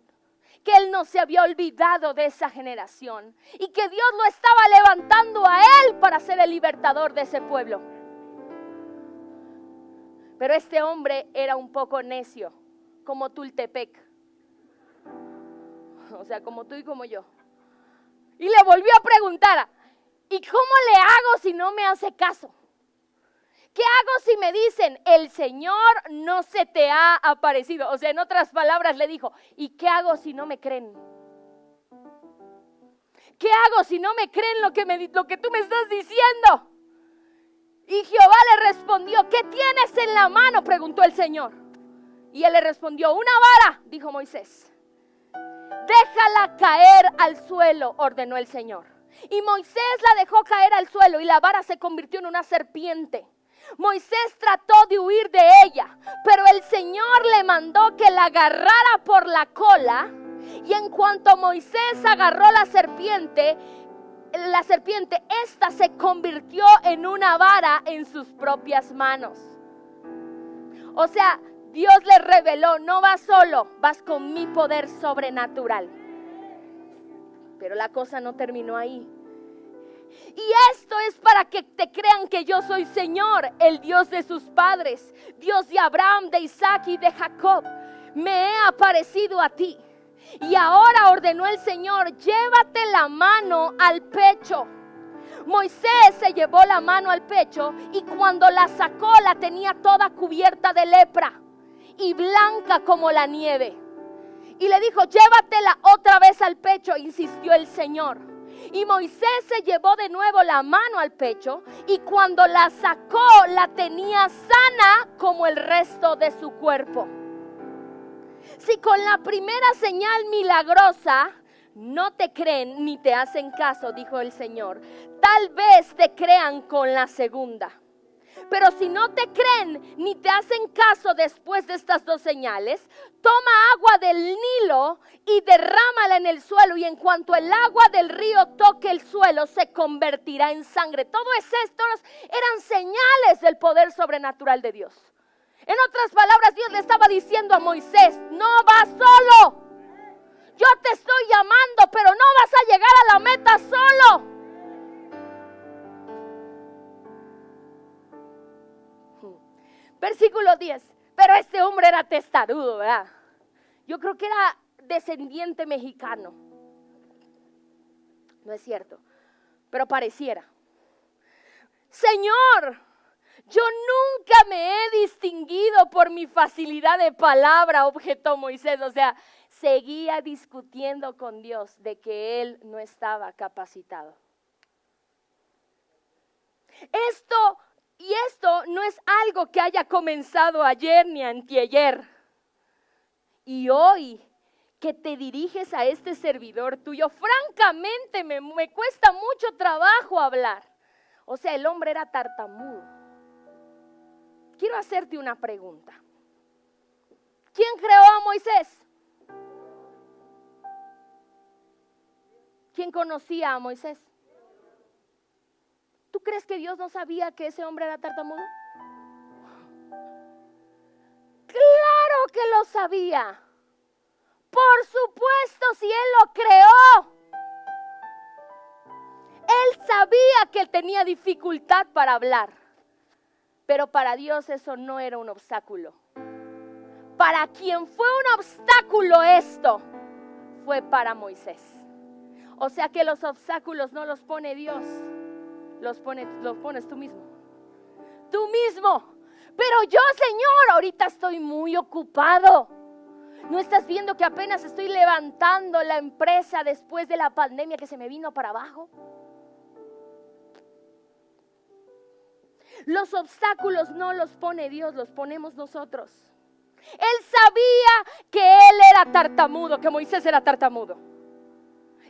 que él no se había olvidado de esa generación y que Dios lo estaba levantando a él para ser el libertador de ese pueblo. Pero este hombre era un poco necio, como Tultepec, o sea, como tú y como yo. Y le volvió a preguntar, ¿y cómo le hago si no me hace caso? ¿Qué hago si me dicen, el Señor no se te ha aparecido? O sea, en otras palabras le dijo, ¿y qué hago si no me creen? ¿Qué hago si no me creen lo que tú me estás diciendo? Y Jehová le respondió, ¿qué tienes en la mano? Preguntó el Señor. Y él le respondió, una vara, dijo Moisés. Déjala caer al suelo, ordenó el Señor. Y Moisés la dejó caer al suelo y la vara se convirtió en una serpiente. Moisés trató de huir de ella, pero el Señor le mandó que la agarrara por la cola. Y en cuanto Moisés agarró la serpiente, esta se convirtió en una vara en sus propias manos. O sea, Dios le reveló, no vas solo, vas con mi poder sobrenatural. Pero la cosa no terminó ahí. Y esto es para que te crean que yo soy Señor, el Dios de sus padres, Dios de Abraham, de Isaac y de Jacob. Me he aparecido a ti. Y ahora ordenó el Señor, llévate la mano al pecho. Moisés se llevó la mano al pecho y cuando la sacó la tenía toda cubierta de lepra y blanca como la nieve. Y le dijo, llévatela otra vez al pecho, insistió el Señor. Y Moisés se llevó de nuevo la mano al pecho y cuando la sacó la tenía sana como el resto de su cuerpo. Si con la primera señal milagrosa no te creen ni te hacen caso, dijo el Señor, tal vez te crean con la segunda. Pero si no te creen ni te hacen caso después de estas dos señales, toma agua del Nilo y derrámala en el suelo y en cuanto el agua del río toque el suelo se convertirá en sangre. Todo esto eran señales del poder sobrenatural de Dios. En otras palabras, Dios le estaba diciendo a Moisés, no vas solo. Yo te estoy llamando, pero no vas a llegar a la meta solo. Versículo 10. Pero este hombre era testarudo, ¿verdad? Yo creo que era descendiente mexicano. No es cierto, pero pareciera. Señor, yo nunca me he distinguido por mi facilidad de palabra, objetó Moisés. O sea, seguía discutiendo con Dios de que él no estaba capacitado. Esto no es algo que haya comenzado ayer ni anteayer. Y hoy que te diriges a este servidor tuyo, francamente me cuesta mucho trabajo hablar. O sea, el hombre era tartamudo. Quiero hacerte una pregunta. ¿Quién creó a Moisés? ¿Quién conocía a Moisés? ¿Tú crees que Dios no sabía que ese hombre era tartamudo? Claro que lo sabía. Por supuesto, si Él lo creó. Él sabía que él tenía dificultad para hablar. Pero para Dios eso no era un obstáculo. Para quien fue un obstáculo esto, fue para Moisés. O sea que los obstáculos no los pone Dios, los pones tú mismo. Tú mismo. Pero yo, Señor, ahorita estoy muy ocupado. ¿No estás viendo que apenas estoy levantando la empresa después de la pandemia que se me vino para abajo? Los obstáculos no los pone Dios, los ponemos nosotros. Él sabía que él era tartamudo, que Moisés era tartamudo.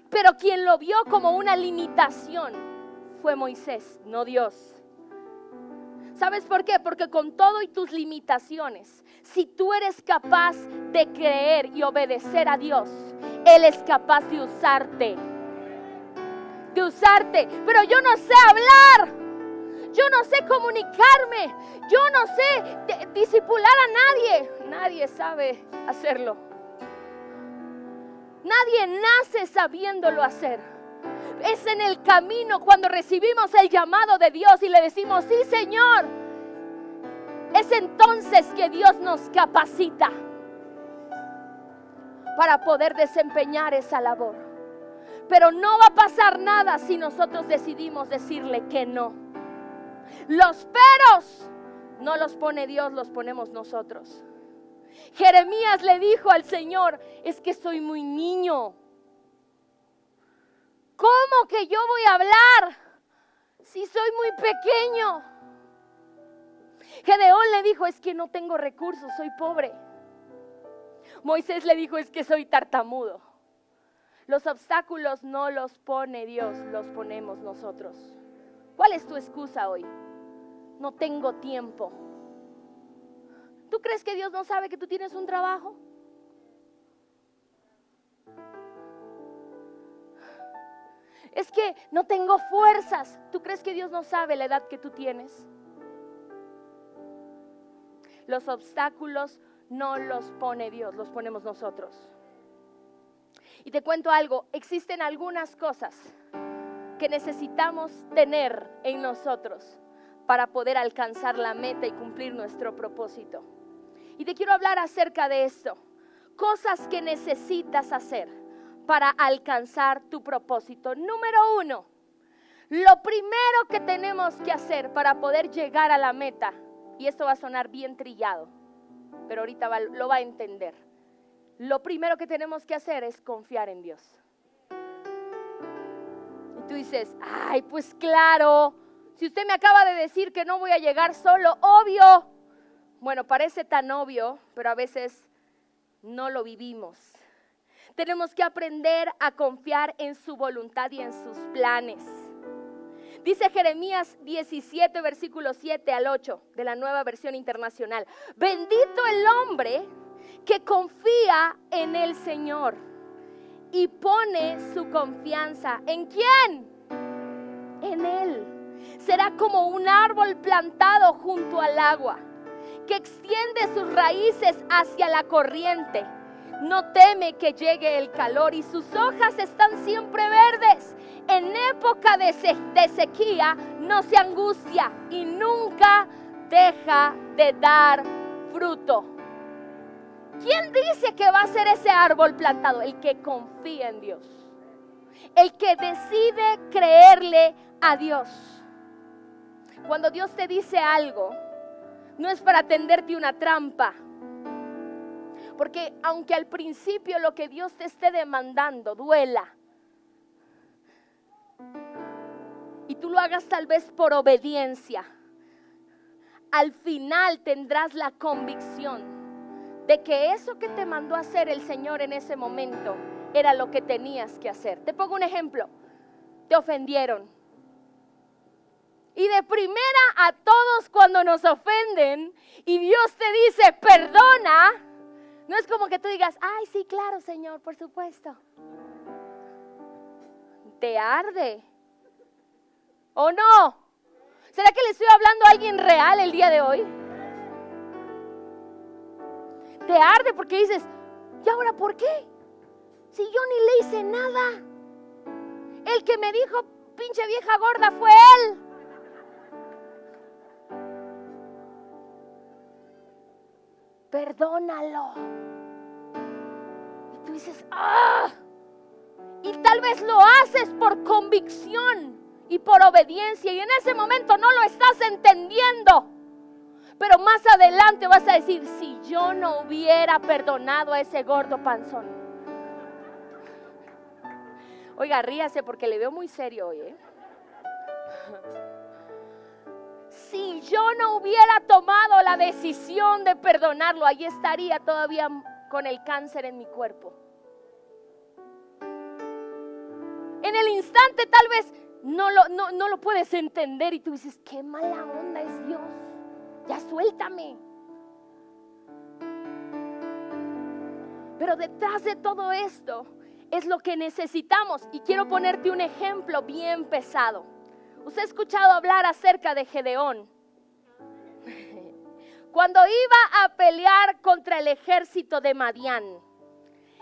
Pero quien lo vio como una limitación fue Moisés, no Dios. ¿Sabes por qué? Porque con todo y tus limitaciones, si tú eres capaz de creer y obedecer a Dios, Él es capaz de usarte. Pero yo no sé hablar. Yo no sé comunicarme, yo no sé discipular a nadie. Nadie sabe hacerlo. Nadie nace sabiéndolo hacer. Es en el camino cuando recibimos el llamado de Dios y le decimos, sí, Señor. Es entonces que Dios nos capacita para poder desempeñar esa labor. Pero no va a pasar nada si nosotros decidimos decirle que no. Los peros no los pone Dios, los ponemos nosotros. Jeremías le dijo al Señor, es que soy muy niño. ¿Cómo que yo voy a hablar si soy muy pequeño? Gedeón le dijo, es que no tengo recursos, soy pobre. Moisés le dijo, es que soy tartamudo. Los obstáculos no los pone Dios, los ponemos nosotros. ¿Cuál es tu excusa hoy? No tengo tiempo. ¿Tú crees que Dios no sabe que tú tienes un trabajo? Es que no tengo fuerzas. ¿Tú crees que Dios no sabe la edad que tú tienes? Los obstáculos no los pone Dios, los ponemos nosotros. Y te cuento algo, existen algunas cosas que necesitamos tener en nosotros para poder alcanzar la meta y cumplir nuestro propósito. Y te quiero hablar acerca de esto. Cosas que necesitas hacer para alcanzar tu propósito. Número 1, lo primero que tenemos que hacer para poder llegar a la meta, y esto va a sonar bien trillado, pero ahorita lo va a entender. Lo primero que tenemos que hacer es confiar en Dios. Y tú dices, ay, pues claro, si usted me acaba de decir que no voy a llegar solo, obvio. Bueno, parece tan obvio, pero a veces no lo vivimos. Tenemos que aprender a confiar en su voluntad y en sus planes. Dice Jeremías 17, versículos 7 al 8, de la Nueva Versión Internacional. Bendito el hombre que confía en el Señor y pone su confianza. ¿En quién? En Él. Será como un árbol plantado junto al agua, que extiende sus raíces hacia la corriente. No teme que llegue el calor y sus hojas están siempre verdes. En época de sequía no se angustia y nunca deja de dar fruto. ¿Quién dice que va a ser ese árbol plantado? El que confía en Dios. El que decide creerle a Dios. Cuando Dios te dice algo, no es para tenderte una trampa. Porque aunque al principio lo que Dios te esté demandando duela, y tú lo hagas tal vez por obediencia, al final tendrás la convicción de que eso que te mandó a hacer el Señor en ese momento era lo que tenías que hacer. Te pongo un ejemplo. Te ofendieron. Y de primera a todos cuando nos ofenden y Dios te dice perdona, No es como que tú digas, ay, sí, claro, Señor, por supuesto. Te arde. ¿O no? ¿Será que le estoy hablando a alguien real el día de hoy? Te arde porque dices, ¿y ahora por qué? Si yo ni le hice nada. El que me dijo, pinche vieja gorda, fue él. Perdónalo. Y tú dices, ¡ah! Y tal vez lo haces por convicción y por obediencia. Y en ese momento no lo estás entendiendo. Pero más adelante vas a decir, si yo no hubiera perdonado a ese gordo panzón. Oiga, ríase porque le veo muy serio hoy, ¿eh? Si yo no hubiera tomado la decisión de perdonarlo, ahí estaría todavía con el cáncer en mi cuerpo. En el instante tal vez no lo puedes entender y tú dices, qué mala onda es Dios, ya suéltame. Pero detrás de todo esto es lo que necesitamos, y quiero ponerte un ejemplo bien pesado. ¿Usted ha escuchado hablar acerca de Gedeón? Cuando iba a pelear contra el ejército de Madián.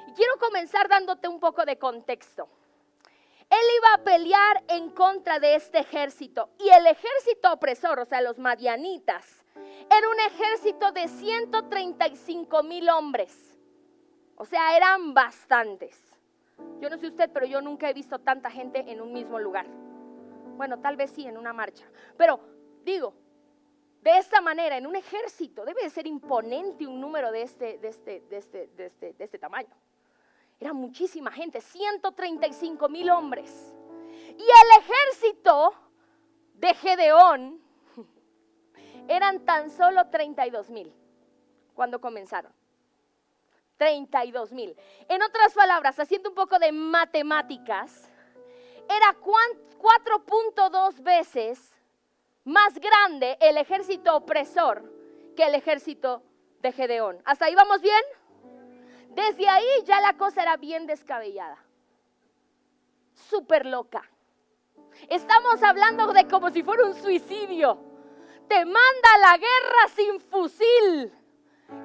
Y quiero comenzar dándote un poco de contexto. Él iba a pelear en contra de este ejército. Y el ejército opresor, o sea, los madianitas, era un ejército de 135,000 hombres. O sea, eran bastantes. Yo no sé usted, pero yo nunca he visto tanta gente en un mismo lugar. Bueno, tal vez sí, en una marcha. Pero digo, de esta manera, en un ejército, debe de ser imponente un número de este tamaño. Era muchísima gente, 135,000 hombres. Y el ejército de Gedeón eran tan solo 32,000 cuando comenzaron. 32,000. En otras palabras, haciendo un poco de matemáticas, era 4.2 veces más grande el ejército opresor que el ejército de Gedeón. ¿Hasta ahí vamos bien? Desde ahí ya la cosa era bien descabellada. Súper loca. Estamos hablando de como si fuera un suicidio. Te manda a la guerra sin fusil.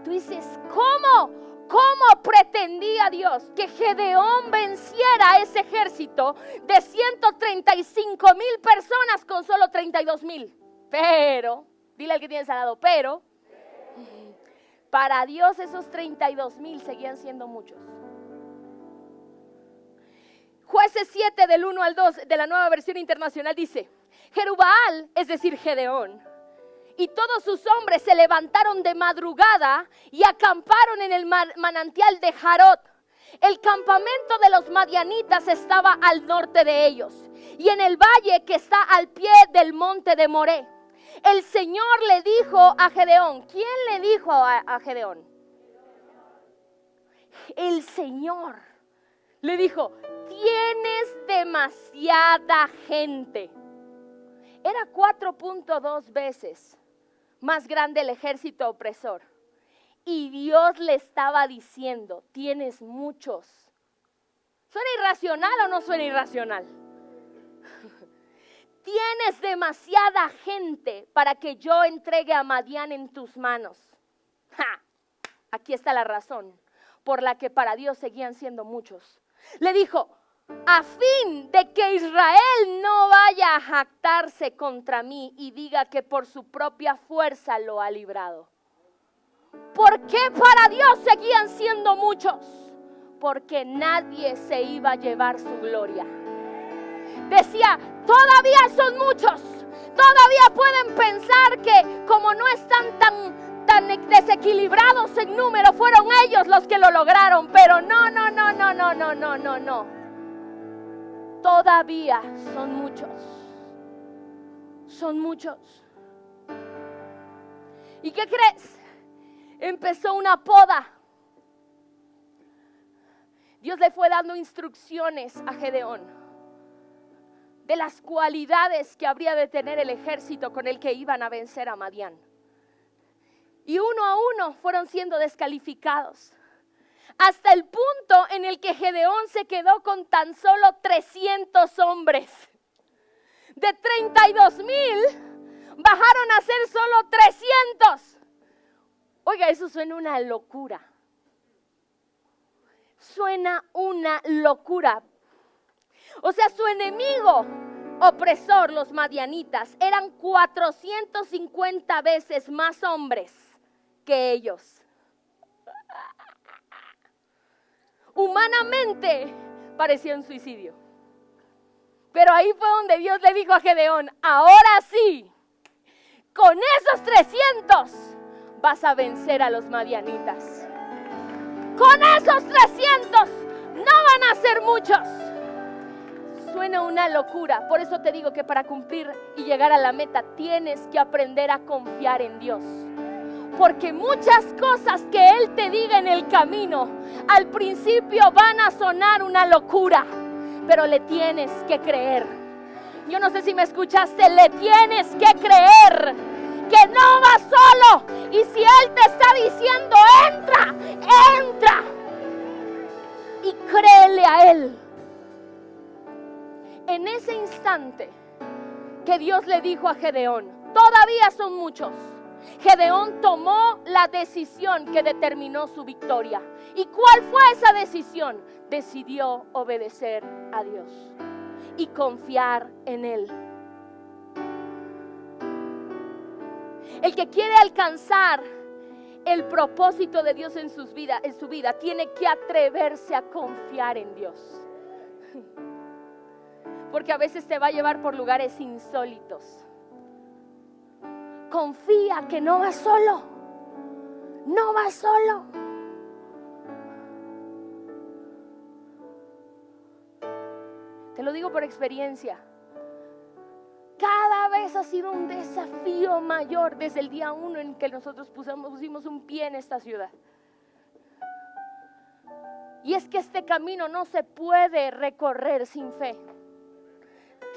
Tú dices, ¿cómo? ¿Cómo pretendía Dios que Gedeón venciera a ese ejército de 135,000 personas con solo 32,000? Pero, dile al que tienes al lado, pero, para Dios esos 32,000 seguían siendo muchos. Jueces 7 del 1 al 2 de la Nueva Versión Internacional dice, Jerubbaal, es decir Gedeón, y todos sus hombres se levantaron de madrugada y acamparon en el manantial de Jarot. El campamento de los madianitas estaba al norte de ellos y en el valle que está al pie del monte de Moré. El Señor le dijo a Gedeón, ¿quién le dijo a Gedeón? El Señor le dijo, tienes demasiada gente. Era 4.2 veces más grande el ejército opresor. Y Dios le estaba diciendo, tienes muchos. ¿Suena irracional o no suena irracional? Tienes demasiada gente para que yo entregue a Madián en tus manos. ¡Ja! Aquí está la razón por la que para Dios seguían siendo muchos. Le dijo, a fin de que Israel no vaya a jactarse contra mí y diga que por su propia fuerza lo ha librado. ¿Por qué para Dios seguían siendo muchos? Porque nadie se iba a llevar su gloria. Decía, todavía son muchos, todavía pueden pensar que como no están tan desequilibrados en número, fueron ellos los que lo lograron, pero no. Todavía son muchos. ¿Y qué crees? Empezó una poda. Dios le fue dando instrucciones a Gedeón de las cualidades que habría de tener el ejército con el que iban a vencer a Madián. Y uno a uno fueron siendo descalificados. hasta el punto en el que Gedeón se quedó con tan solo 300 hombres. De 32,000 bajaron a ser solo 300. Oiga, eso suena una locura. Suena una locura. O sea, su enemigo opresor, los madianitas, eran 450 veces más hombres que ellos. Humanamente parecía un suicidio. Pero ahí fue donde Dios le dijo a Gedeón, ahora sí, con esos 300 vas a vencer a los madianitas. Con esos 300 no van a ser muchos. Suena una locura, por eso te digo que para cumplir y llegar a la meta tienes que aprender a confiar en Dios. Porque muchas cosas que Él te diga en el camino, al principio van a sonar una locura, pero le tienes que creer. Yo no sé si me escuchaste, le tienes que creer que no vas solo. Y si Él te está diciendo, entra, entra. Y créele a Él. En ese instante que Dios le dijo a Gedeón, todavía son muchos, Gedeón tomó la decisión que determinó su victoria. ¿Y cuál fue esa decisión? Decidió obedecer a Dios y confiar en Él. El que quiere alcanzar el propósito de Dios en su vida, tiene que atreverse a confiar en Dios. Porque a veces te va a llevar por lugares insólitos. Confía que no vas solo. No vas solo. Te lo digo por experiencia. Cada vez ha sido un desafío mayor desde el día 1 en que nosotros pusimos un pie en esta ciudad. Y es que este camino no se puede recorrer sin fe.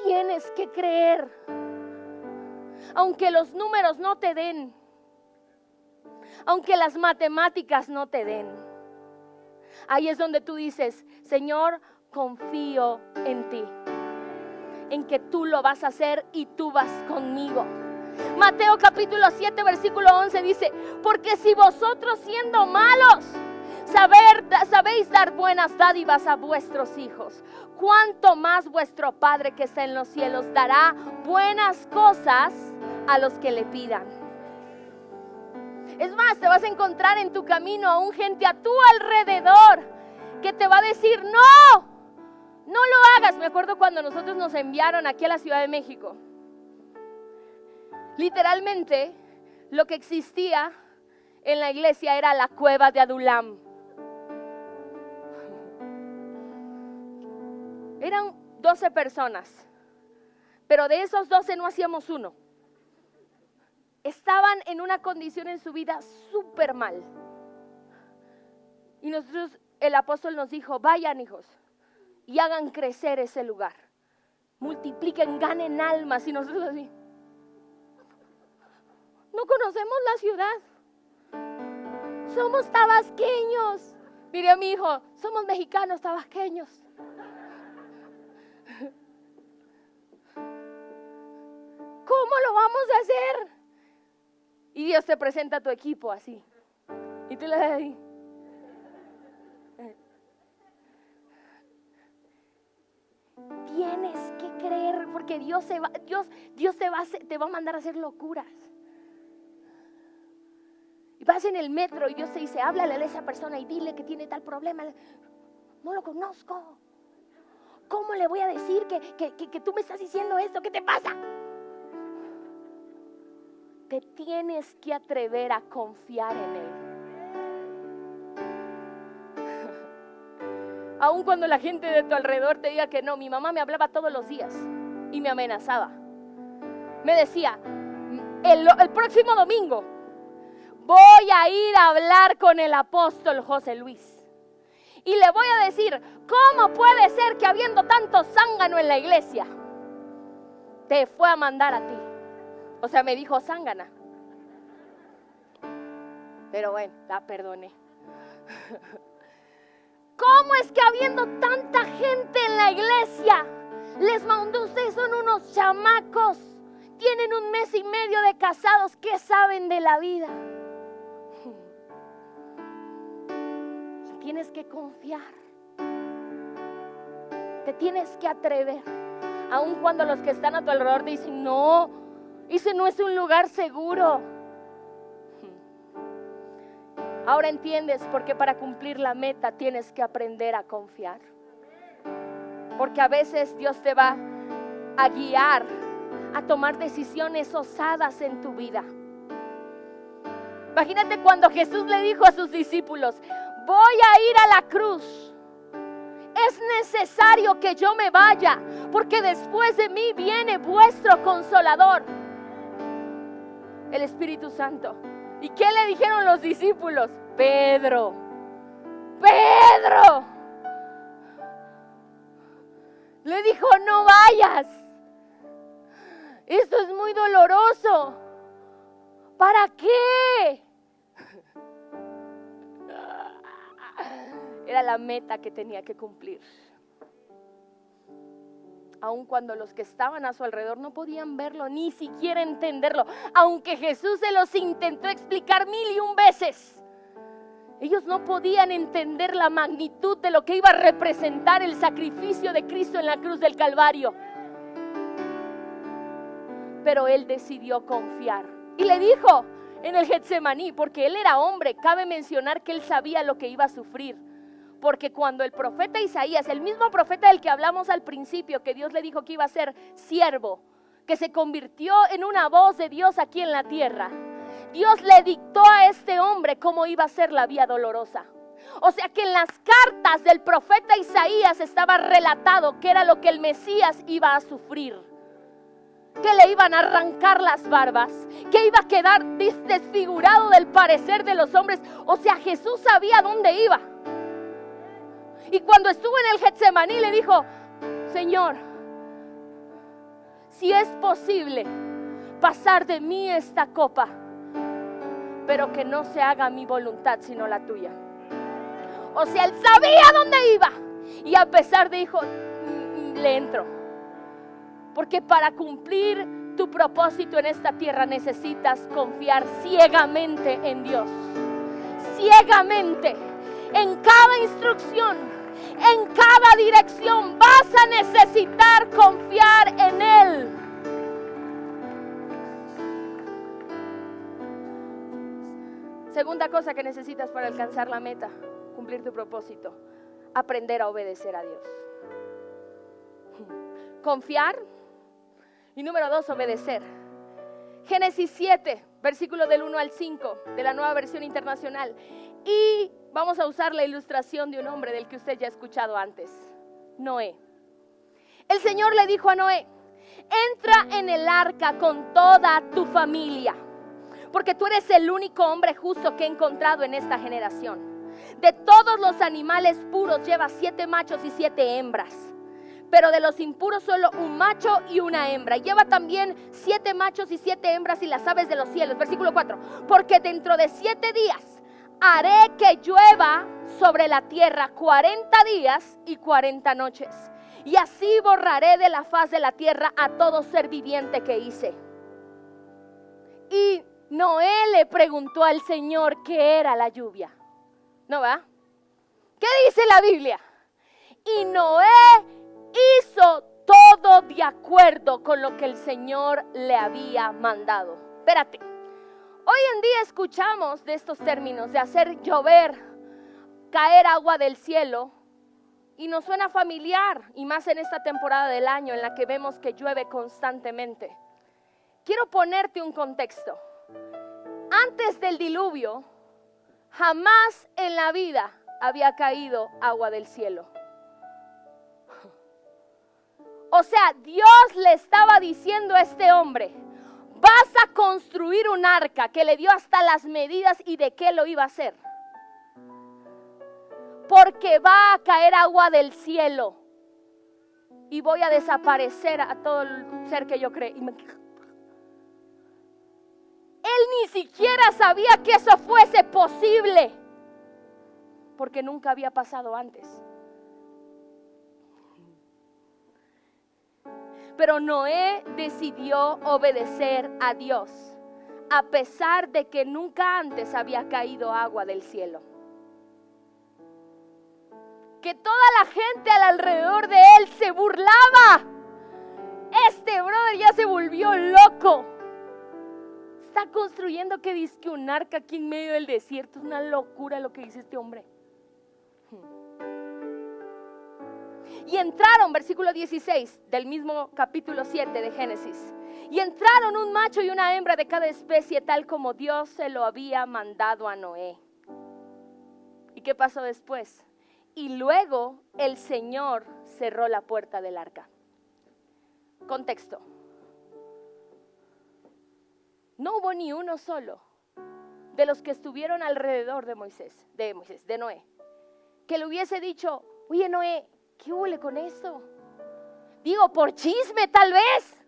Tienes que creer. Aunque los números no te den. Aunque las matemáticas no te den. Ahí es donde tú dices, Señor, confío en ti. En que tú lo vas a hacer y tú vas conmigo. Mateo capítulo 7 versículo 11 dice, porque si vosotros siendo malos sabéis dar buenas dádivas a vuestros hijos, cuánto más vuestro Padre que está en los cielos dará buenas cosas a los que le pidan. Es más, te vas a encontrar en tu camino a un gente a tu alrededor que te va a decir, no lo hagas. Me acuerdo cuando nosotros nos enviaron aquí a la Ciudad de México. Literalmente, lo que existía en la iglesia era la cueva de Adulam. Eran 12 personas, pero de esos 12 no hacíamos uno. Estaban en una condición en su vida súper mal. Y nosotros, el apóstol nos dijo, vayan hijos, y hagan crecer ese lugar. Multipliquen, ganen almas. Y nosotros así, no conocemos la ciudad. Somos tabasqueños. Mire a mi hijo, somos mexicanos tabasqueños. ¿Cómo lo vamos a hacer? Y Dios te presenta a tu equipo así. Y tú le das ahí. Tienes que creer porque Dios te va a mandar a hacer locuras. Y vas en el metro y Dios te dice, háblale a esa persona y dile que tiene tal problema. No lo conozco. ¿Cómo le voy a decir que tú me estás diciendo esto? ¿Qué te pasa? Te tienes que atrever a confiar en Él. Aun cuando la gente de tu alrededor te diga que no. Mi mamá me hablaba todos los días y me amenazaba. Me decía, el próximo domingo voy a ir a hablar con el apóstol José Luis. Y le voy a decir, ¿cómo puede ser que habiendo tanto zángano en la iglesia, te fue a mandar a ti? O sea, me dijo zángana. Pero bueno, la perdoné. ¿cómo es que habiendo tanta gente en la iglesia, les mandó? Ustedes son unos chamacos, tienen 1 mes y medio de casados, ¿qué saben de la vida? Y tienes que confiar, te tienes que atrever, aun cuando los que están a tu alrededor dicen, no, ese no es un lugar seguro. Ahora entiendes por qué para cumplir la meta tienes que aprender a confiar. Porque a veces Dios te va a guiar a tomar decisiones osadas en tu vida. Imagínate cuando Jesús le dijo a sus discípulos, voy a ir a la cruz. Es necesario que yo me vaya, porque después de mí viene vuestro Consolador, el Espíritu Santo. ¿Y qué le dijeron los discípulos? Pedro, le dijo, no vayas, esto es muy doloroso. ¿Para qué? Era la meta que tenía que cumplir. Aun cuando los que estaban a su alrededor no podían verlo, ni siquiera entenderlo, aunque Jesús se los intentó explicar 1001 veces, ellos no podían entender la magnitud de lo que iba a representar el sacrificio de Cristo en la cruz del Calvario. Pero Él decidió confiar y le dijo en el Getsemaní, porque Él era hombre, cabe mencionar que Él sabía lo que iba a sufrir. Porque cuando el profeta Isaías, el mismo profeta del que hablamos al principio, que Dios le dijo que iba a ser siervo, que se convirtió en una voz de Dios aquí en la tierra, Dios le dictó a este hombre cómo iba a ser la vía dolorosa. O sea que en las cartas del profeta Isaías estaba relatado que era lo que el Mesías iba a sufrir. Que le iban a arrancar las barbas, que iba a quedar desfigurado del parecer de los hombres. O sea, Jesús sabía dónde iba. Y cuando estuvo en el Getsemaní le dijo, Señor, si es posible pasar de mí esta copa, pero que no se haga mi voluntad sino la tuya. O sea, Él sabía dónde iba. Y a pesar de dijo, le entro. Porque para cumplir tu propósito en esta tierra necesitas confiar ciegamente en Dios. Ciegamente. En cada instrucción, en cada dirección vas a necesitar confiar en Él. Segunda cosa que necesitas para alcanzar la meta, cumplir tu propósito, aprender a obedecer a Dios. Confiar y número 2, obedecer. Génesis 7, versículo del 1 al 5 de la Nueva Versión Internacional. Y vamos a usar la ilustración de un hombre del que usted ya ha escuchado antes, Noé. El Señor le dijo a Noé, entra en el arca con toda tu familia, porque tú eres el único hombre justo que he encontrado en esta generación. De todos los animales puros lleva 7 machos y 7 hembras, pero de los impuros solo un macho y una hembra. Lleva también 7 machos y 7 hembras y las aves de los cielos. Versículo 4, porque dentro de 7 días haré que llueva sobre la tierra 40 días y 40 noches. Y así borraré de la faz de la tierra a todo ser viviente que hice. Y Noé le preguntó al Señor qué era la lluvia. ¿No va? ¿Qué dice la Biblia? Y Noé hizo todo de acuerdo con lo que el Señor le había mandado. Espérate. Hoy en día escuchamos de estos términos de hacer llover, caer agua del cielo, y nos suena familiar, y más en esta temporada del año en la que vemos que llueve constantemente. Quiero ponerte un contexto. Antes del diluvio, jamás en la vida había caído agua del cielo. O sea, Dios le estaba diciendo a este hombre, vas a construir un arca, que le dio hasta las medidas y de qué lo iba a hacer. Porque va a caer agua del cielo y voy a desaparecer a todo el ser que yo creé. Él ni siquiera sabía que eso fuese posible. porque nunca había pasado antes. Pero Noé decidió obedecer a Dios, a pesar de que nunca antes había caído agua del cielo. Que toda la gente alrededor de él se burlaba. Este brother ya se volvió loco. Está construyendo que dizque un arca aquí en medio del desierto. Es una locura lo que dice este hombre. Y entraron, versículo 16 del mismo capítulo 7 de Génesis. Y entraron un macho y una hembra de cada especie, tal como Dios se lo había mandado a Noé. ¿Y qué pasó después? Y luego el Señor cerró la puerta del arca. Contexto. No hubo ni uno solo de los que estuvieron alrededor de Noé, que le hubiese dicho: oye Noé, ¿qué huele con esto? Digo, por chisme tal vez,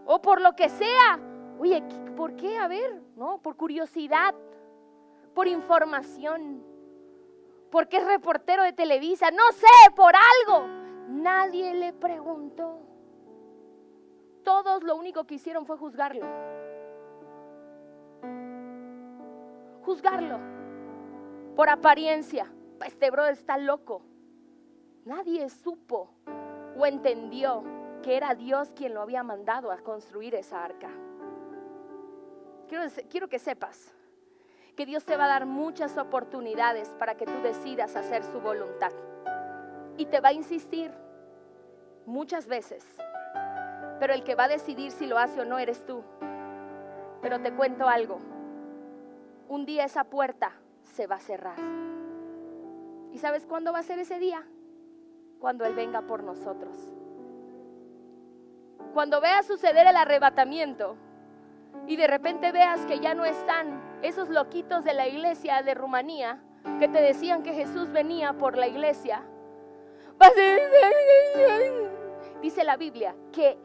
o por lo que sea. Oye, ¿por qué? A ver, no, por curiosidad, por información, porque es reportero de Televisa, no sé, por algo. Nadie le preguntó. Todos lo único que hicieron fue juzgarlo. Juzgarlo por apariencia. Este brother está loco. Nadie supo o entendió que era Dios quien lo había mandado a construir esa arca. Quiero que sepas que Dios te va a dar muchas oportunidades para que tú decidas hacer su voluntad. Y te va a insistir muchas veces. Pero el que va a decidir si lo hace o no eres tú. Pero te cuento algo. Un día esa puerta se va a cerrar. ¿Y sabes cuándo va a ser ese día? Cuando Él venga por nosotros. Cuando veas suceder el arrebatamiento y de repente veas que ya no están esos loquitos de la iglesia de Rumanía que te decían que Jesús venía por la iglesia, dice la Biblia que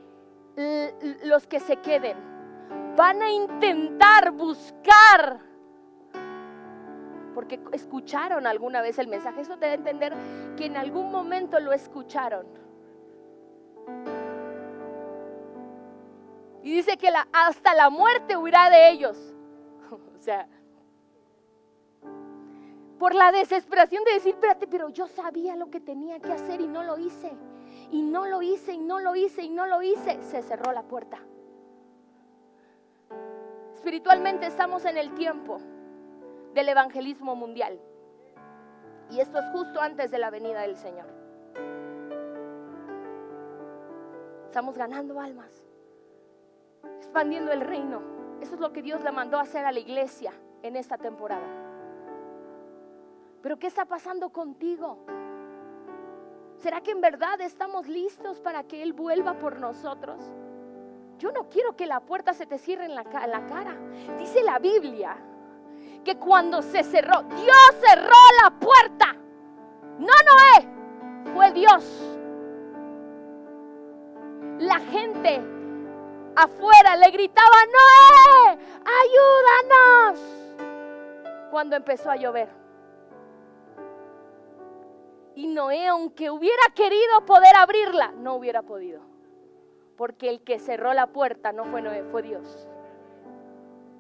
los que se queden van a intentar buscar, porque escucharon alguna vez el mensaje. Eso te da a entender que en algún momento lo escucharon. Y dice que hasta la muerte huirá de ellos. O sea, por la desesperación de decir: espérate, pero yo sabía lo que tenía que hacer y no lo hice. Y no lo hice, y no lo hice, y no lo hice. Se cerró la puerta. Espiritualmente estamos en el tiempo del evangelismo mundial. Y esto es justo antes de la venida del Señor. Estamos ganando almas, expandiendo el reino. Eso es lo que Dios le mandó a hacer a la iglesia en esta temporada. Pero ¿qué está pasando contigo? ¿Será que en verdad estamos listos para que Él vuelva por nosotros? Yo no quiero que la puerta se te cierre en la cara. Dice la Biblia que cuando se cerró, Dios cerró la puerta. No Noé, fue Dios. La gente afuera le gritaba: Noé, ayúdanos, cuando empezó a llover. Y Noé, aunque hubiera querido poder abrirla, no hubiera podido, porque el que cerró la puerta no fue Noé, fue Dios.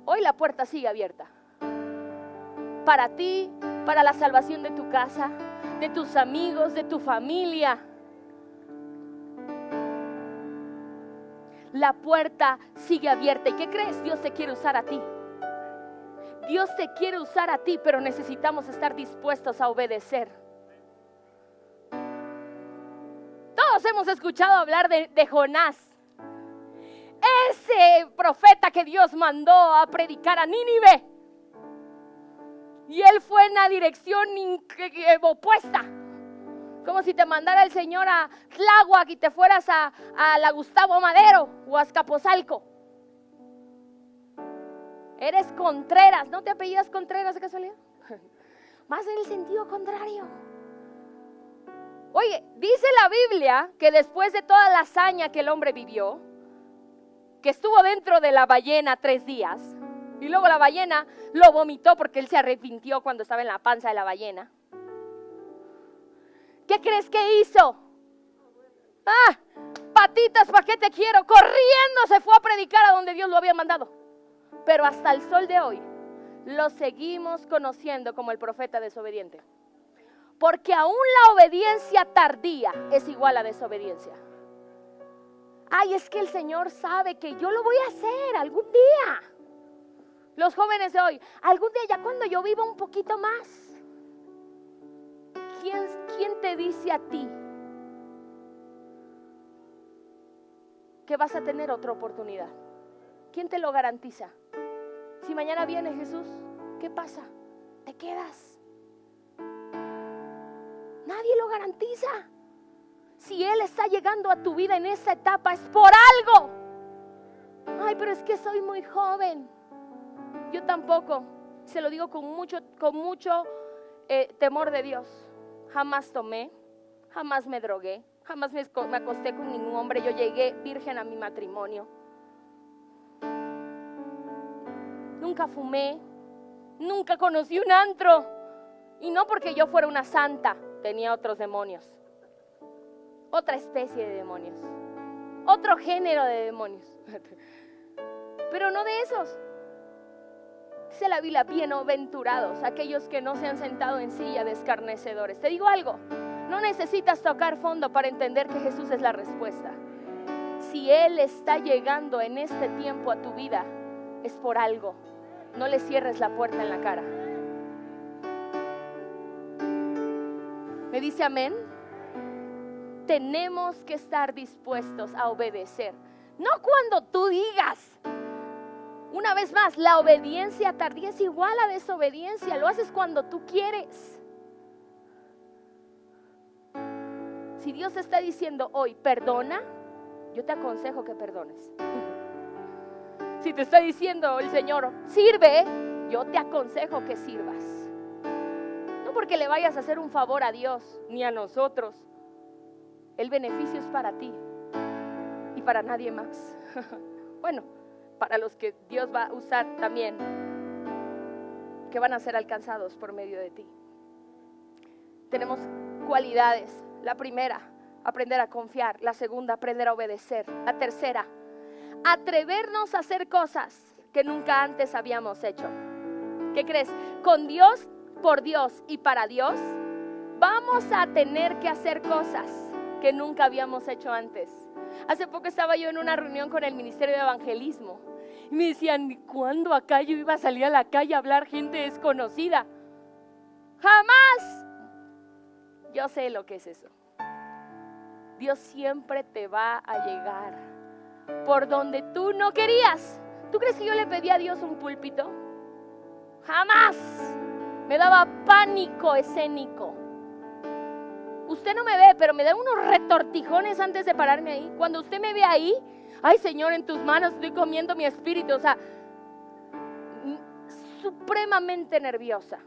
Hoy la puerta sigue abierta para ti, para la salvación de tu casa, de tus amigos, de tu familia. La puerta sigue abierta. ¿Y qué crees? Dios te quiere usar a ti. Dios te quiere usar a ti, pero necesitamos estar dispuestos a obedecer. Todos hemos escuchado hablar de Jonás, ese profeta que Dios mandó a predicar a Nínive. Y él fue en la dirección opuesta. Como si te mandara el Señor a Tláhuac y te fueras a la Gustavo Madero o a Azcapotzalco. Eres Contreras. ¿No te apellidas Contreras de casualidad? Más en el sentido contrario. Oye, dice la Biblia que después de toda la hazaña que el hombre vivió, que estuvo dentro de la ballena 3 días, Y luego la ballena lo vomitó porque él se arrepintió cuando estaba en la panza de la ballena. ¿Qué crees que hizo? Patitas, ¿para qué te quiero? Corriendo se fue a predicar a donde Dios lo había mandado. Pero hasta el sol de hoy lo seguimos conociendo como el profeta desobediente. Porque aún la obediencia tardía es igual a desobediencia. Ay, es que el Señor sabe que yo lo voy a hacer algún día. Los jóvenes de hoy, algún día ya cuando yo viva un poquito más. ¿Quién te dice a ti que vas a tener otra oportunidad? ¿Quién te lo garantiza? Si mañana viene Jesús, ¿qué pasa? ¿Te quedas? Nadie lo garantiza. Si Él está llegando a tu vida en esa etapa es por algo. Ay, pero es que soy muy joven. Yo tampoco. Se lo digo con mucho temor de Dios. Jamás tomé, jamás me drogué, jamás me acosté con ningún hombre. Yo llegué virgen a mi matrimonio. Nunca fumé, nunca conocí un antro. Y no porque yo fuera una santa, tenía otros demonios. Otra especie de demonios. Otro género de demonios. Pero no de esos. Dice la Biblia, bienaventurados aquellos que no se han sentado en silla de escarnecedores. Te digo algo, no necesitas tocar fondo para entender que Jesús es la respuesta. Si Él está llegando en este tiempo a tu vida, es por algo. No le cierres la puerta en la cara. ¿Me dice amén? Tenemos que estar dispuestos a obedecer. No cuando tú digas. Una vez más, la obediencia tardía es igual a desobediencia. Lo haces cuando tú quieres. Si Dios te está diciendo hoy, perdona, yo te aconsejo que perdones. Si te está diciendo el Señor, sirve, yo te aconsejo que sirvas. No porque le vayas a hacer un favor a Dios ni a nosotros. El beneficio es para ti y para nadie más. Bueno, para los que Dios va a usar también, que van a ser alcanzados por medio de ti. Tenemos cualidades. La primera, aprender a confiar. La segunda, aprender a obedecer. La tercera, atrevernos a hacer cosas que nunca antes habíamos hecho. ¿Qué crees? Con Dios, por Dios y para Dios, vamos a tener que hacer cosas que nunca habíamos hecho antes. Hace poco estaba yo en una reunión con el Ministerio de Evangelismo y me decían, ¿cuándo acá yo iba a salir a la calle a hablar gente desconocida? ¡Jamás! Yo sé lo que es eso. Dios siempre te va a llegar por donde tú no querías. ¿Tú crees que yo le pedí a Dios un púlpito? ¡Jamás! Me daba pánico escénico. Usted no me ve, pero me da unos retortijones antes de pararme ahí. Cuando usted me ve ahí, ay Señor, en tus manos estoy comiendo mi espíritu. O sea, supremamente nerviosa.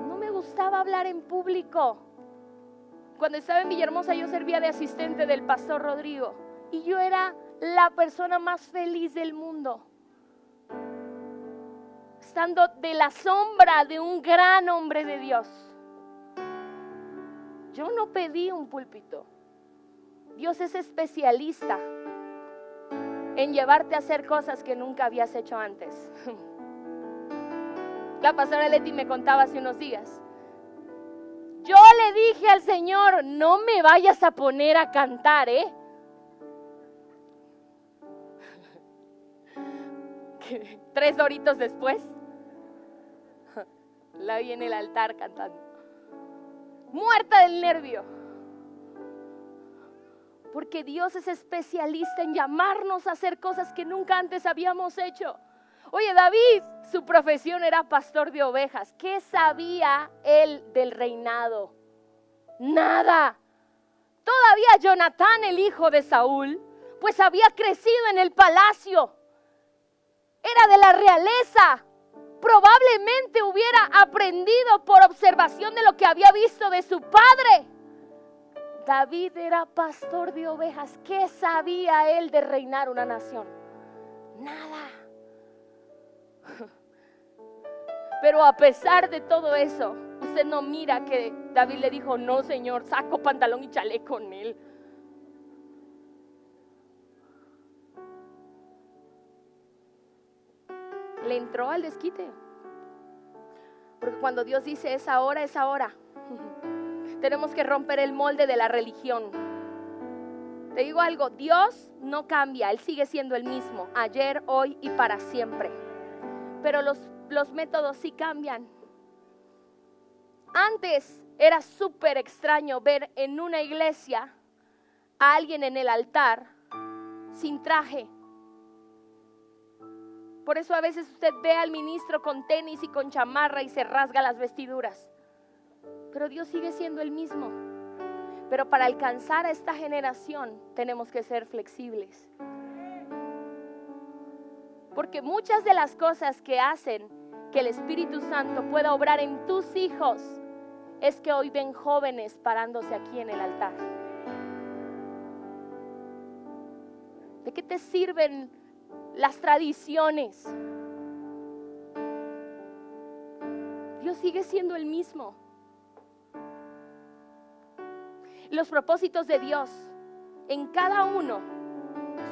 No me gustaba hablar en público. Cuando estaba en Villahermosa yo servía de asistente del pastor Rodrigo. Y yo era la persona más feliz del mundo. Estando de la sombra de un gran hombre de Dios. Yo no pedí un púlpito. Dios es especialista en llevarte a hacer cosas que nunca habías hecho antes. La pastora Leti me contaba hace unos días. Yo le dije al Señor, no me vayas a poner a cantar, 3 horitos después, la vi en el altar cantando, muerta del nervio. Porque Dios es especialista en llamarnos a hacer cosas que nunca antes habíamos hecho. Oye, David, su profesión era pastor de ovejas. ¿Qué sabía él del reinado? Nada. Todavía Jonatán, el hijo de Saúl, pues había crecido en el palacio. Era de la realeza. Probablemente hubiera aprendido por observación de lo que había visto de su padre. David era pastor de ovejas. ¿Qué sabía él de reinar una nación? nada. Pero a pesar de todo eso, usted no mira que David le dijo, no, Señor, saco pantalón y chaleco con él. Le entró al desquite. Porque cuando Dios dice es ahora, es ahora. Tenemos que romper el molde de la religión. Te digo algo, Dios no cambia, Él sigue siendo el mismo, ayer, hoy y para siempre. Pero los métodos sí cambian. Antes era súper extraño ver en una iglesia a alguien en el altar sin traje. Por eso a veces usted ve al ministro con tenis y con chamarra y se rasga las vestiduras. Pero Dios sigue siendo el mismo. Pero para alcanzar a esta generación tenemos que ser flexibles. Porque muchas de las cosas que hacen que el Espíritu Santo pueda obrar en tus hijos es que hoy ven jóvenes parándose aquí en el altar. ¿De qué te sirven las tradiciones? Dios sigue siendo el mismo. Los propósitos de Dios en cada uno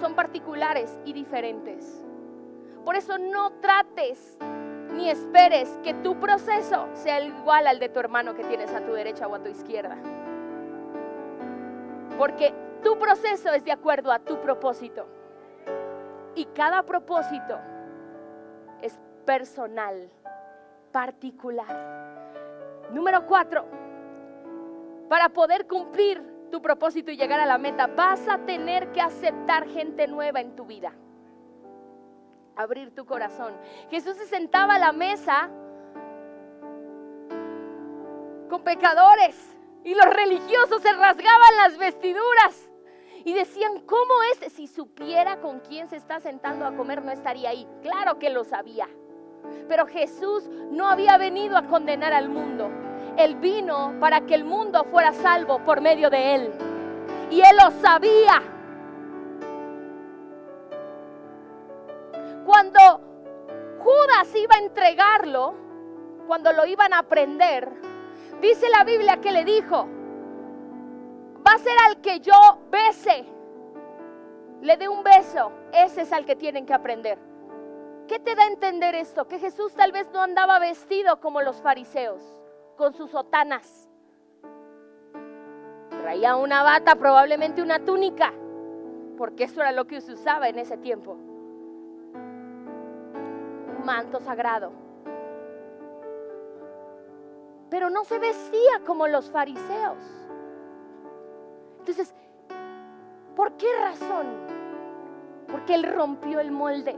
son particulares y diferentes. Por eso no trates ni esperes que tu proceso sea igual al de tu hermano que tienes a tu derecha o a tu izquierda. Porque tu proceso es de acuerdo a tu propósito. Y cada propósito es personal, particular. Número 4, para poder cumplir tu propósito y llegar a la meta, vas a tener que aceptar gente nueva en tu vida. Abrir tu corazón. Jesús se sentaba a la mesa con pecadores y los religiosos se rasgaban las vestiduras. Y decían, ¿cómo es? Si supiera con quién se está sentando a comer, no estaría ahí. Claro que lo sabía. Pero Jesús no había venido a condenar al mundo. Él vino para que el mundo fuera salvo por medio de Él. Y Él lo sabía. Cuando Judas iba a entregarlo, cuando lo iban a prender, dice la Biblia que le dijo, va a ser al que yo bese, le dé un beso, ese es al que tienen que aprender. ¿Qué te da a entender esto? Que Jesús tal vez no andaba vestido como los fariseos, con sus sotanas. Traía una bata, probablemente una túnica, porque eso era lo que se usaba en ese tiempo. Un manto sagrado. Pero no se vestía como los fariseos. Entonces, ¿por qué razón? Porque Él rompió el molde.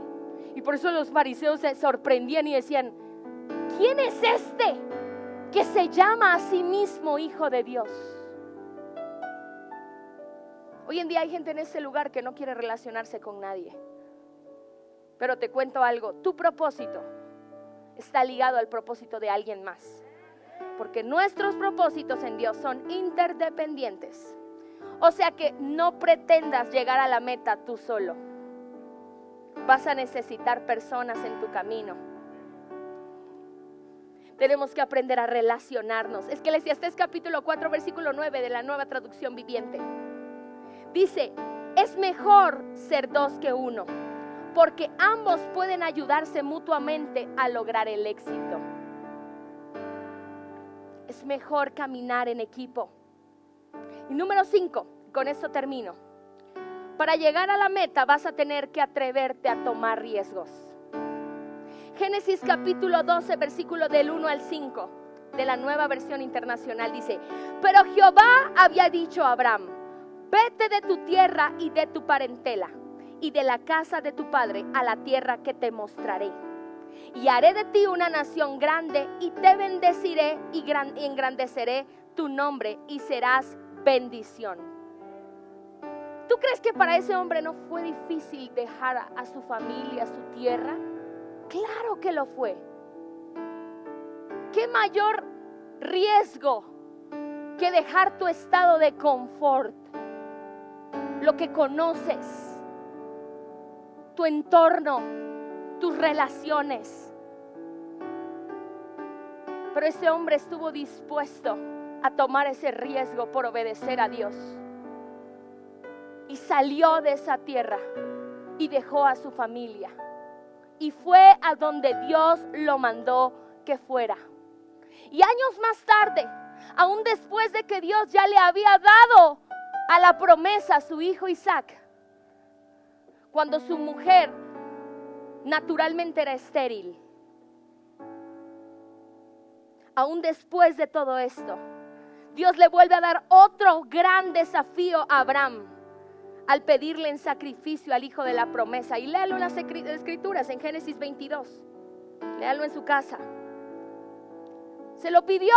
Y por eso los fariseos se sorprendían y decían, ¿quién es este que se llama a sí mismo Hijo de Dios? Hoy en día hay gente en este lugar que no quiere relacionarse con nadie. Pero te cuento algo, tu propósito está ligado al propósito de alguien más. Porque nuestros propósitos en Dios son interdependientes. O sea que no pretendas llegar a la meta tú solo. Vas a necesitar personas en tu camino. Tenemos que aprender a relacionarnos. Es que Eclesiastés capítulo 4 versículo 9 de la Nueva Traducción Viviente dice, es mejor ser dos que uno, porque ambos pueden ayudarse mutuamente a lograr el éxito. Es mejor caminar en equipo. Y número 5, con esto termino. Para llegar a la meta vas a tener que atreverte a tomar riesgos. Génesis capítulo 12, versículo del 1 al 5 de la Nueva Versión Internacional dice, pero Jehová había dicho a Abraham, vete de tu tierra y de tu parentela y de la casa de tu padre a la tierra que te mostraré. Y haré de ti una nación grande y te bendeciré y engrandeceré tu nombre y serás bendición. ¿Tú crees que para ese hombre no fue difícil dejar a su familia, a su tierra? Claro que lo fue. ¿Qué mayor riesgo que dejar tu estado de confort, lo que conoces, tu entorno, tus relaciones. Pero este hombre estuvo dispuesto a tomar ese riesgo por obedecer a Dios. Y salió de esa tierra y dejó a su familia. Y fue a donde Dios lo mandó que fuera. Y años más tarde, aún después de que Dios ya le había dado a la promesa a su hijo Isaac, cuando su mujer naturalmente era estéril, aún después de todo esto, Dios le vuelve a dar otro gran desafío a Abraham al pedirle en sacrificio al hijo de la promesa. Y léalo en las escrituras, en Génesis 22. Léalo en su casa. Se lo pidió.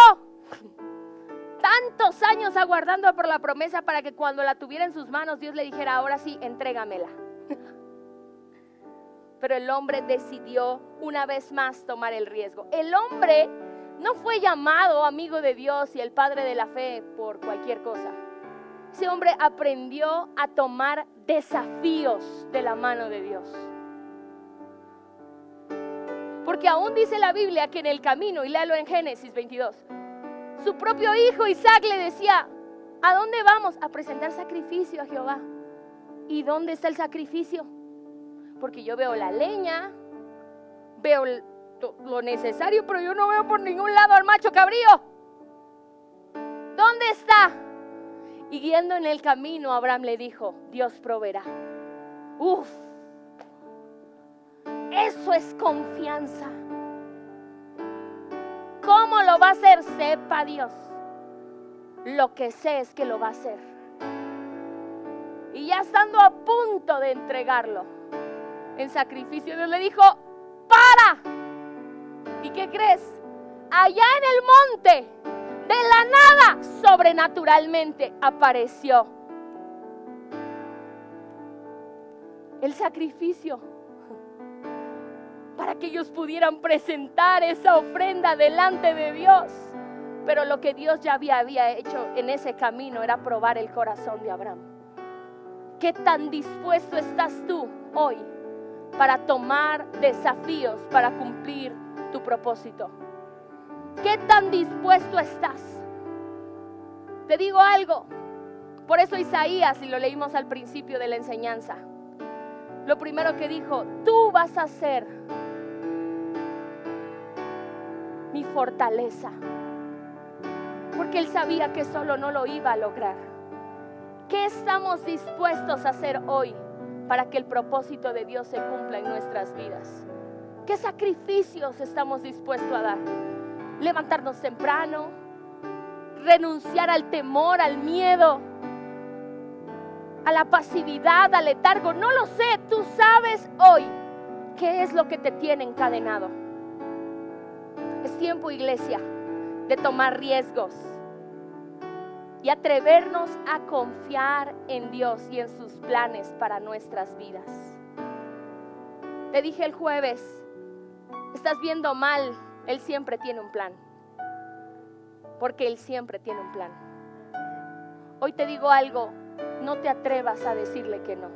Tantos años aguardando por la promesa para que cuando la tuviera en sus manos, Dios le dijera, ahora sí, entrégamela. Pero el hombre decidió una vez más tomar el riesgo. El hombre no fue llamado amigo de Dios y el padre de la fe por cualquier cosa. Ese hombre aprendió a tomar desafíos de la mano de Dios. Porque aún dice la Biblia que en el camino, y léalo en Génesis 22, su propio hijo Isaac le decía, ¿a dónde vamos? A presentar sacrificio a Jehová. ¿Y dónde está el sacrificio? Porque yo veo la leña, veo lo necesario, pero yo no veo por ningún lado al macho cabrío. ¿Dónde está? Y yendo en el camino, Abraham le dijo, Dios proveerá. Uf, eso es confianza. ¿Cómo lo va a hacer? Sepa Dios. Lo que sé es que lo va a hacer. Y ya estando a punto de entregarlo en sacrificio, Dios le dijo, ¡para! ¿Y qué crees? Allá en el monte, de la nada, sobrenaturalmente apareció el sacrificio para que ellos pudieran presentar esa ofrenda delante de Dios. Pero lo que Dios ya había hecho en ese camino era probar el corazón de Abraham. ¿Qué tan dispuesto estás tú hoy para tomar desafíos para cumplir tu propósito? ¿Qué tan dispuesto estás? Te digo algo, por eso Isaías, y lo leímos al principio de la enseñanza, lo primero que dijo, tú vas a ser mi fortaleza, porque él sabía que solo no lo iba a lograr. ¿Qué estamos dispuestos a hacer hoy para que el propósito de Dios se cumpla en nuestras vidas? ¿Qué sacrificios estamos dispuestos a dar? Levantarnos temprano, renunciar al temor, al miedo, a la pasividad, al letargo. No lo sé, tú sabes hoy qué es lo que te tiene encadenado. Es tiempo, iglesia, de tomar riesgos y atrevernos a confiar en Dios y en sus planes para nuestras vidas. Te dije el jueves, estás viendo mal, Él siempre tiene un plan, porque Él siempre tiene un plan. Hoy te digo algo, no te atrevas a decirle que no,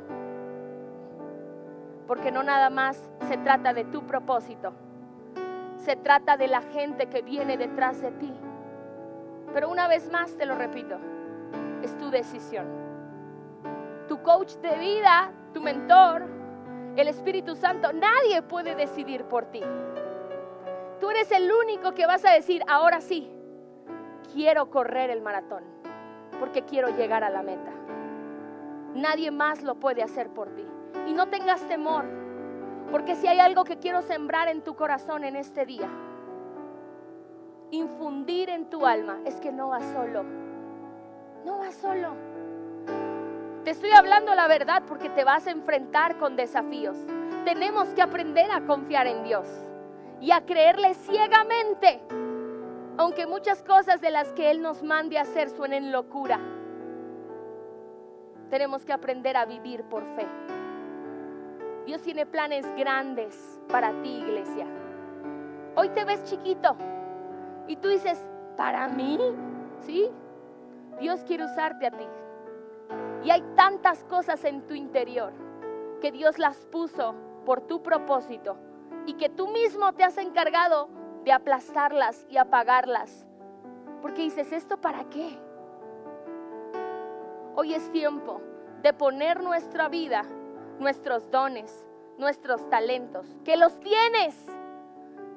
porque no nada más se trata de tu propósito, se trata de la gente que viene detrás de ti. Pero una vez más te lo repito, es tu decisión. Tu coach de vida, tu mentor, el Espíritu Santo, nadie puede decidir por ti. Tú eres el único que vas a decir, ahora sí, quiero correr el maratón, porque quiero llegar a la meta. Nadie más lo puede hacer por ti. Y no tengas temor, porque si hay algo que quiero sembrar en tu corazón en este día, infundir en tu alma, es que no vas solo. No vas solo. Te estoy hablando la verdad porque te vas a enfrentar con desafíos. Tenemos que aprender a confiar en Dios y a creerle ciegamente, aunque muchas cosas de las que Él nos mande a hacer suenen locura. Tenemos que aprender a vivir por fe. Dios tiene planes grandes para ti, iglesia. Hoy te ves chiquito y tú dices, ¿para mí? ¿Sí? Dios quiere usarte a ti. Y hay tantas cosas en tu interior que Dios las puso por tu propósito y que tú mismo te has encargado de aplastarlas y apagarlas. Porque dices, ¿esto para qué? Hoy es tiempo de poner nuestra vida, nuestros dones, nuestros talentos, que los tienes.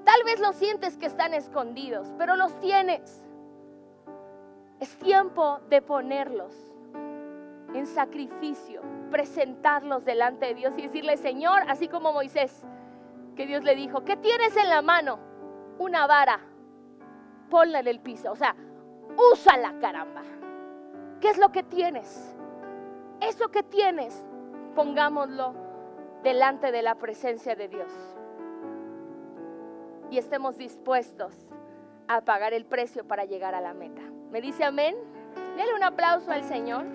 Tal vez lo sientes que están escondidos, pero los tienes. Es tiempo de ponerlos en sacrificio, presentarlos delante de Dios y decirle, Señor, así como Moisés, que Dios le dijo, ¿qué tienes en la mano? Una vara, ponla en el piso, o sea, úsala, caramba. ¿Qué es lo que tienes? Eso que tienes, pongámoslo delante de la presencia de Dios y estemos dispuestos a pagar el precio para llegar a la meta. ¿Me dice amén? Dele un aplauso al Señor.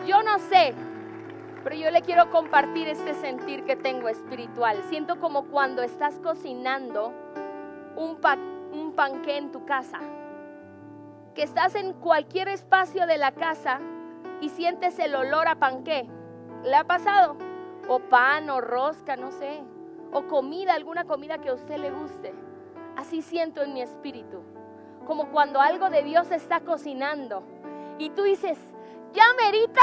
Yo no sé, pero yo le quiero compartir este sentir que tengo espiritual. Siento como cuando estás cocinando un panqué en tu casa, que estás en cualquier espacio de la casa y sientes el olor a panqué. ¿Le ha pasado? O pan, o rosca, no sé, o comida, alguna comida que a usted le guste. Así siento en mi espíritu, como cuando algo de Dios está cocinando y tú dices, ¡ya merito!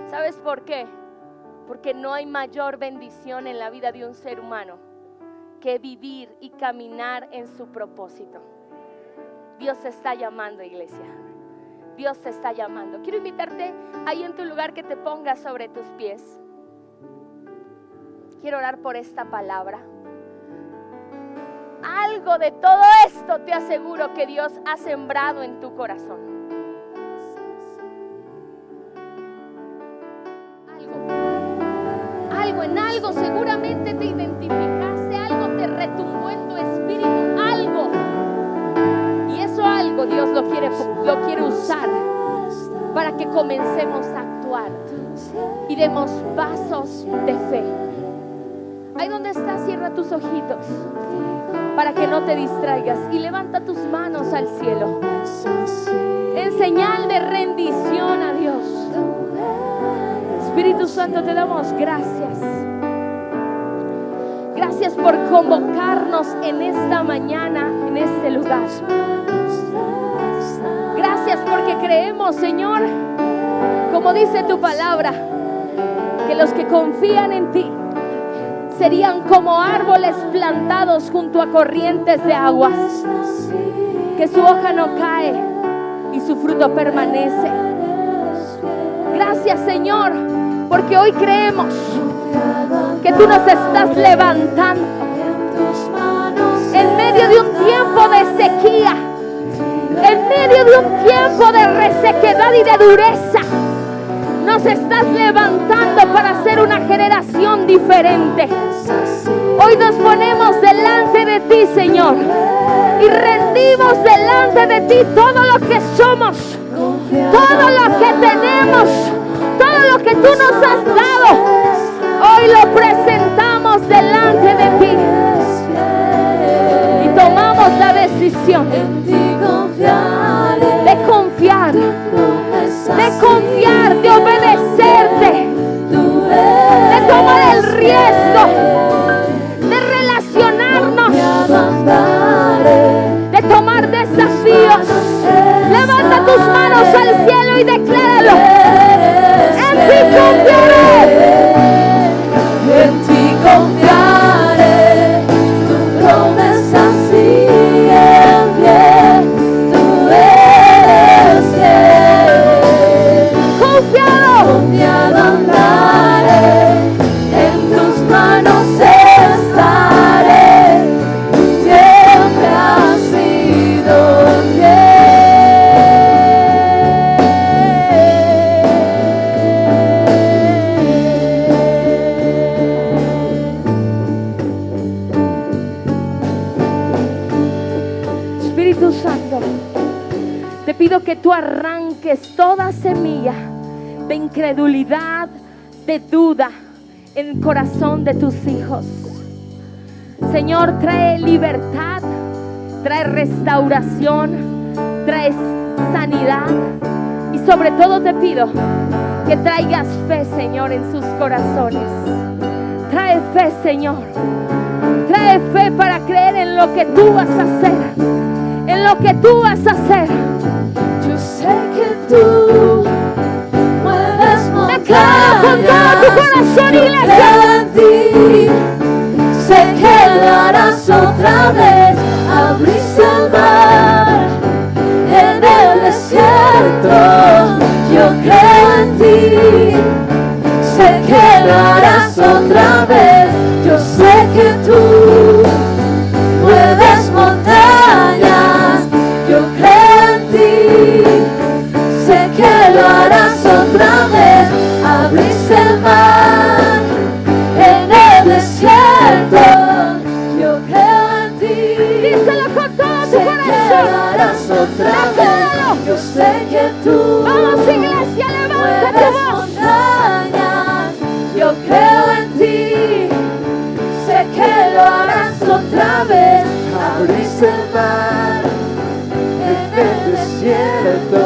¿Sabes por qué? Porque no hay mayor bendición en la vida de un ser humano que vivir y caminar en su propósito. Dios te está llamando, iglesia. Dios te está llamando. Quiero invitarte ahí en tu lugar que te pongas sobre tus pies. Quiero orar por esta palabra. Algo de todo esto te aseguro que Dios ha sembrado en tu corazón. En algo seguramente te identificaste, algo te retumbó en tu espíritu, algo. Y eso algo Dios lo quiere usar para que comencemos a actuar y demos pasos de fe. Ahí donde estás, cierra tus ojitos para que no te distraigas y levanta tus manos al cielo en señal de rendición a Dios. Espíritu Santo, te damos gracias. Gracias por convocarnos en esta mañana, en este lugar. Gracias porque creemos, Señor, como dice tu palabra, que los que confían en ti serían como árboles plantados junto a corrientes de aguas, que su hoja no cae y su fruto permanece. Gracias, Señor, porque hoy creemos que tú nos estás levantando en medio de un tiempo de sequía, en medio de un tiempo de resequedad y de dureza. Nos estás levantando para ser una generación diferente. Hoy nos ponemos delante de ti, Señor, y rendimos delante de ti todo lo que somos, todo lo que tenemos, todo lo que tú nos has dado. Hoy lo presentamos delante de ti y tomamos la decisión de confiar, de obedecerte, de tomar el riesgo, de relacionarnos, de tomar desafíos. Levanta tus manos al cielo y decláralo. En ti confiaré. En ti confiaré, tu promesa sigue en pie, tú eres fiel. Confiado andaré, en tus manos estaré, siempre has sido fiel. Santo, te pido que tú arranques toda semilla de incredulidad, de duda en el corazón de tus hijos. Señor, trae libertad, trae restauración, trae traes sanidad. Y sobre todo te pido que traigas fe, Señor, en sus corazones. Trae fe, Señor. Trae fe para creer en lo que tú vas a hacer. En lo que tú vas a hacer. Yo sé que tú mueves montañas. Declara con todo tu corazón, Yo iglesia. creo en ti. Sé que lo harás otra vez. Abriste el mar en el desierto. Yo creo en ti. Sé que lo harás otra vez. Yo sé que tú mueves montañas. Yo creo en ti. Sé que lo harás otra vez. Abriste el mar en el desierto. Yo creo en ti. Díselo con todo tu Sé que lo corazón. harás otra vez. Yo sé que tú Vamos, iglesia, levanta mueves tu voz. montañas. Yo creo en ti. Sé que lo harás otra vez. Abriste el mar en el desierto.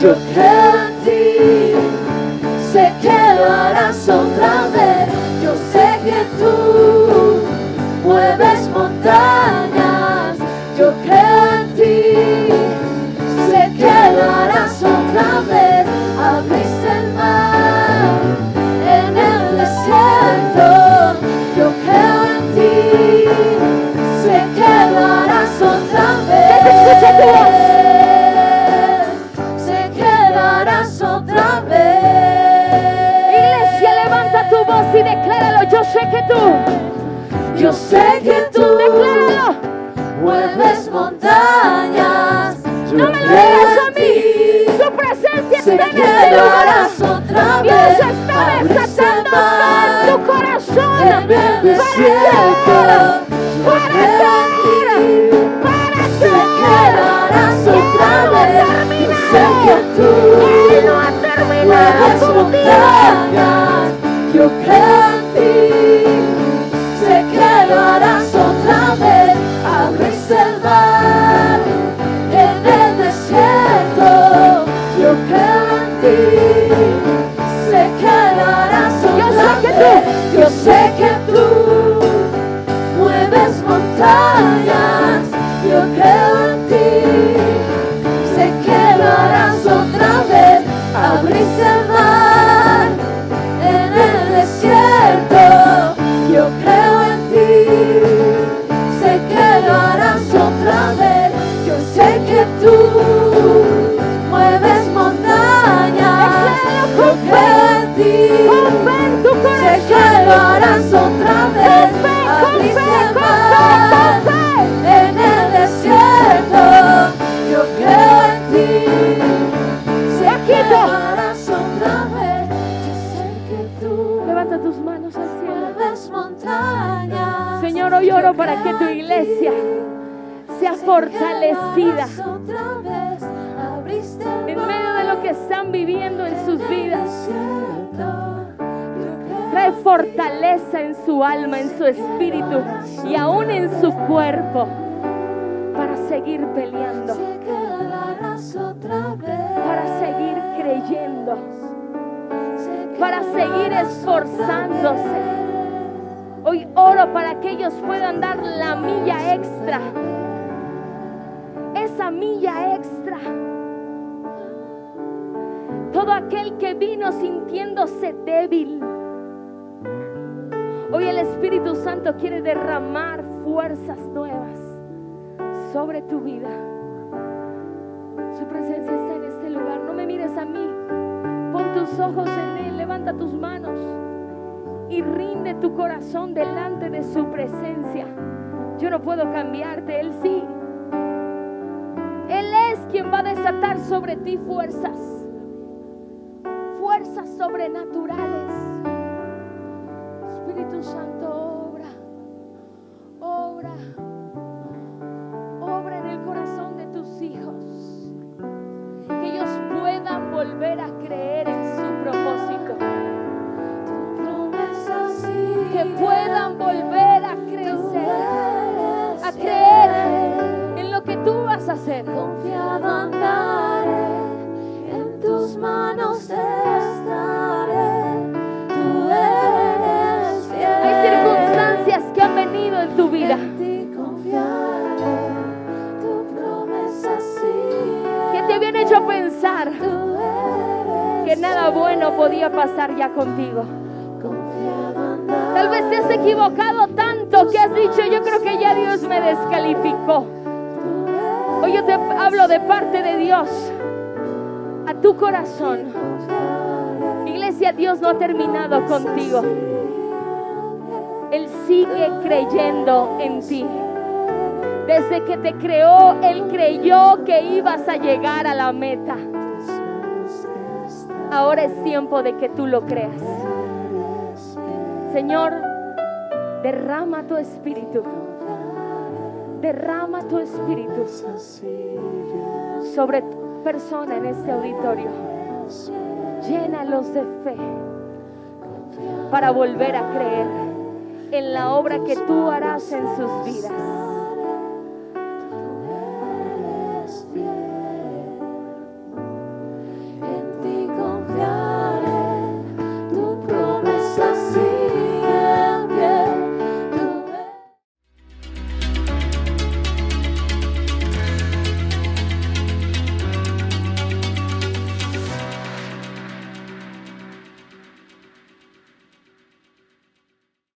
Yo creo en ti. Sé que lo harás otra vez. Yo sé que tú mueves montañas. Yo creo en ti. Sé que lo harás otra vez. Abriste el mar en el desierto. Yo creo en ti. Sé que lo harás otra vez. Escucha tu voz. Sé que lo harás otra vez. Iglesia, levanta tu voz y decláralo. Yo sé que tú. Yo sé que tú Decláralo. mueves montañas. No me lo digas a mí. Su presencia Sé está en que este lo lugar. harás otra Dios vez. está Abriste desatando el mar fe en tu corazón. en el desierto. Yo creo en ti. Sé que lo harás otra vez. Yo sé que tú Él no ha terminado mueves contigo. montañas. Yo creo en ti. Sé que lo harás otra vez. Abriste el mar en el desierto. Yo creo en ti. Sé que lo harás otra vez. Yo sé que tú mueves montañas. Yo creo en ti. Sé que lo harás otra vez. Abriste el mar en el desierto. Yo creo en ti. Sé que lo harás otra vez. Yo sé que tú mueves montañas. Yo creo en ti. Con fe en tu Sé corazón. que lo harás otra vez. Con fe, Abriste el con mar fe. en el desierto. Yo creo en ti. Sé que lo harás otra vez. Yo sé que tú Levanta tus manos al cielo. mueves montañas. Señor, hoy oro Yo para que creo tu en iglesia ti. sea Sé que fortalecida lo harás otra vez. Abriste el en medio de lo que están viviendo en sus vidas. desierto. Yo creo Trae fortaleza en su alma, en su espíritu y aún en su cuerpo para seguir peleando, Sé que lo harás otra vez. para seguir creyendo, Sé que para lo seguir harás esforzándose. otra vez. Hoy oro para que ellos puedan dar la milla extra, esa milla extra. Todo aquel que vino sintiéndose débil, hoy el Espíritu Santo quiere derramar fuerzas nuevas sobre tu vida. Su presencia está en este lugar. No me mires a mí, pon tus ojos en Él, levanta tus manos y rinde tu corazón delante de su presencia. Yo no puedo cambiarte, Él sí. Él es quien va a desatar sobre ti fuerzas sobrenaturales. Espíritu Santo, obra en el corazón de tus hijos, que ellos puedan volver a creer en su propósito, que puedan volver a crecer, a creer en lo que tú vas a hacer. Confiado no podía pasar ya contigo. Tal vez te has equivocado tanto que has dicho, yo creo que ya Dios me descalificó. Hoy yo te hablo de parte de Dios a tu corazón. Iglesia, Dios no ha terminado contigo. Él sigue creyendo en ti. Desde que te creó, Él creyó que ibas a llegar a la meta. Ahora es tiempo de que tú lo creas. Señor, derrama tu espíritu. Derrama tu espíritu sobre tu persona en este auditorio. Llénalos de fe para volver a creer en la obra que tú harás en sus vidas.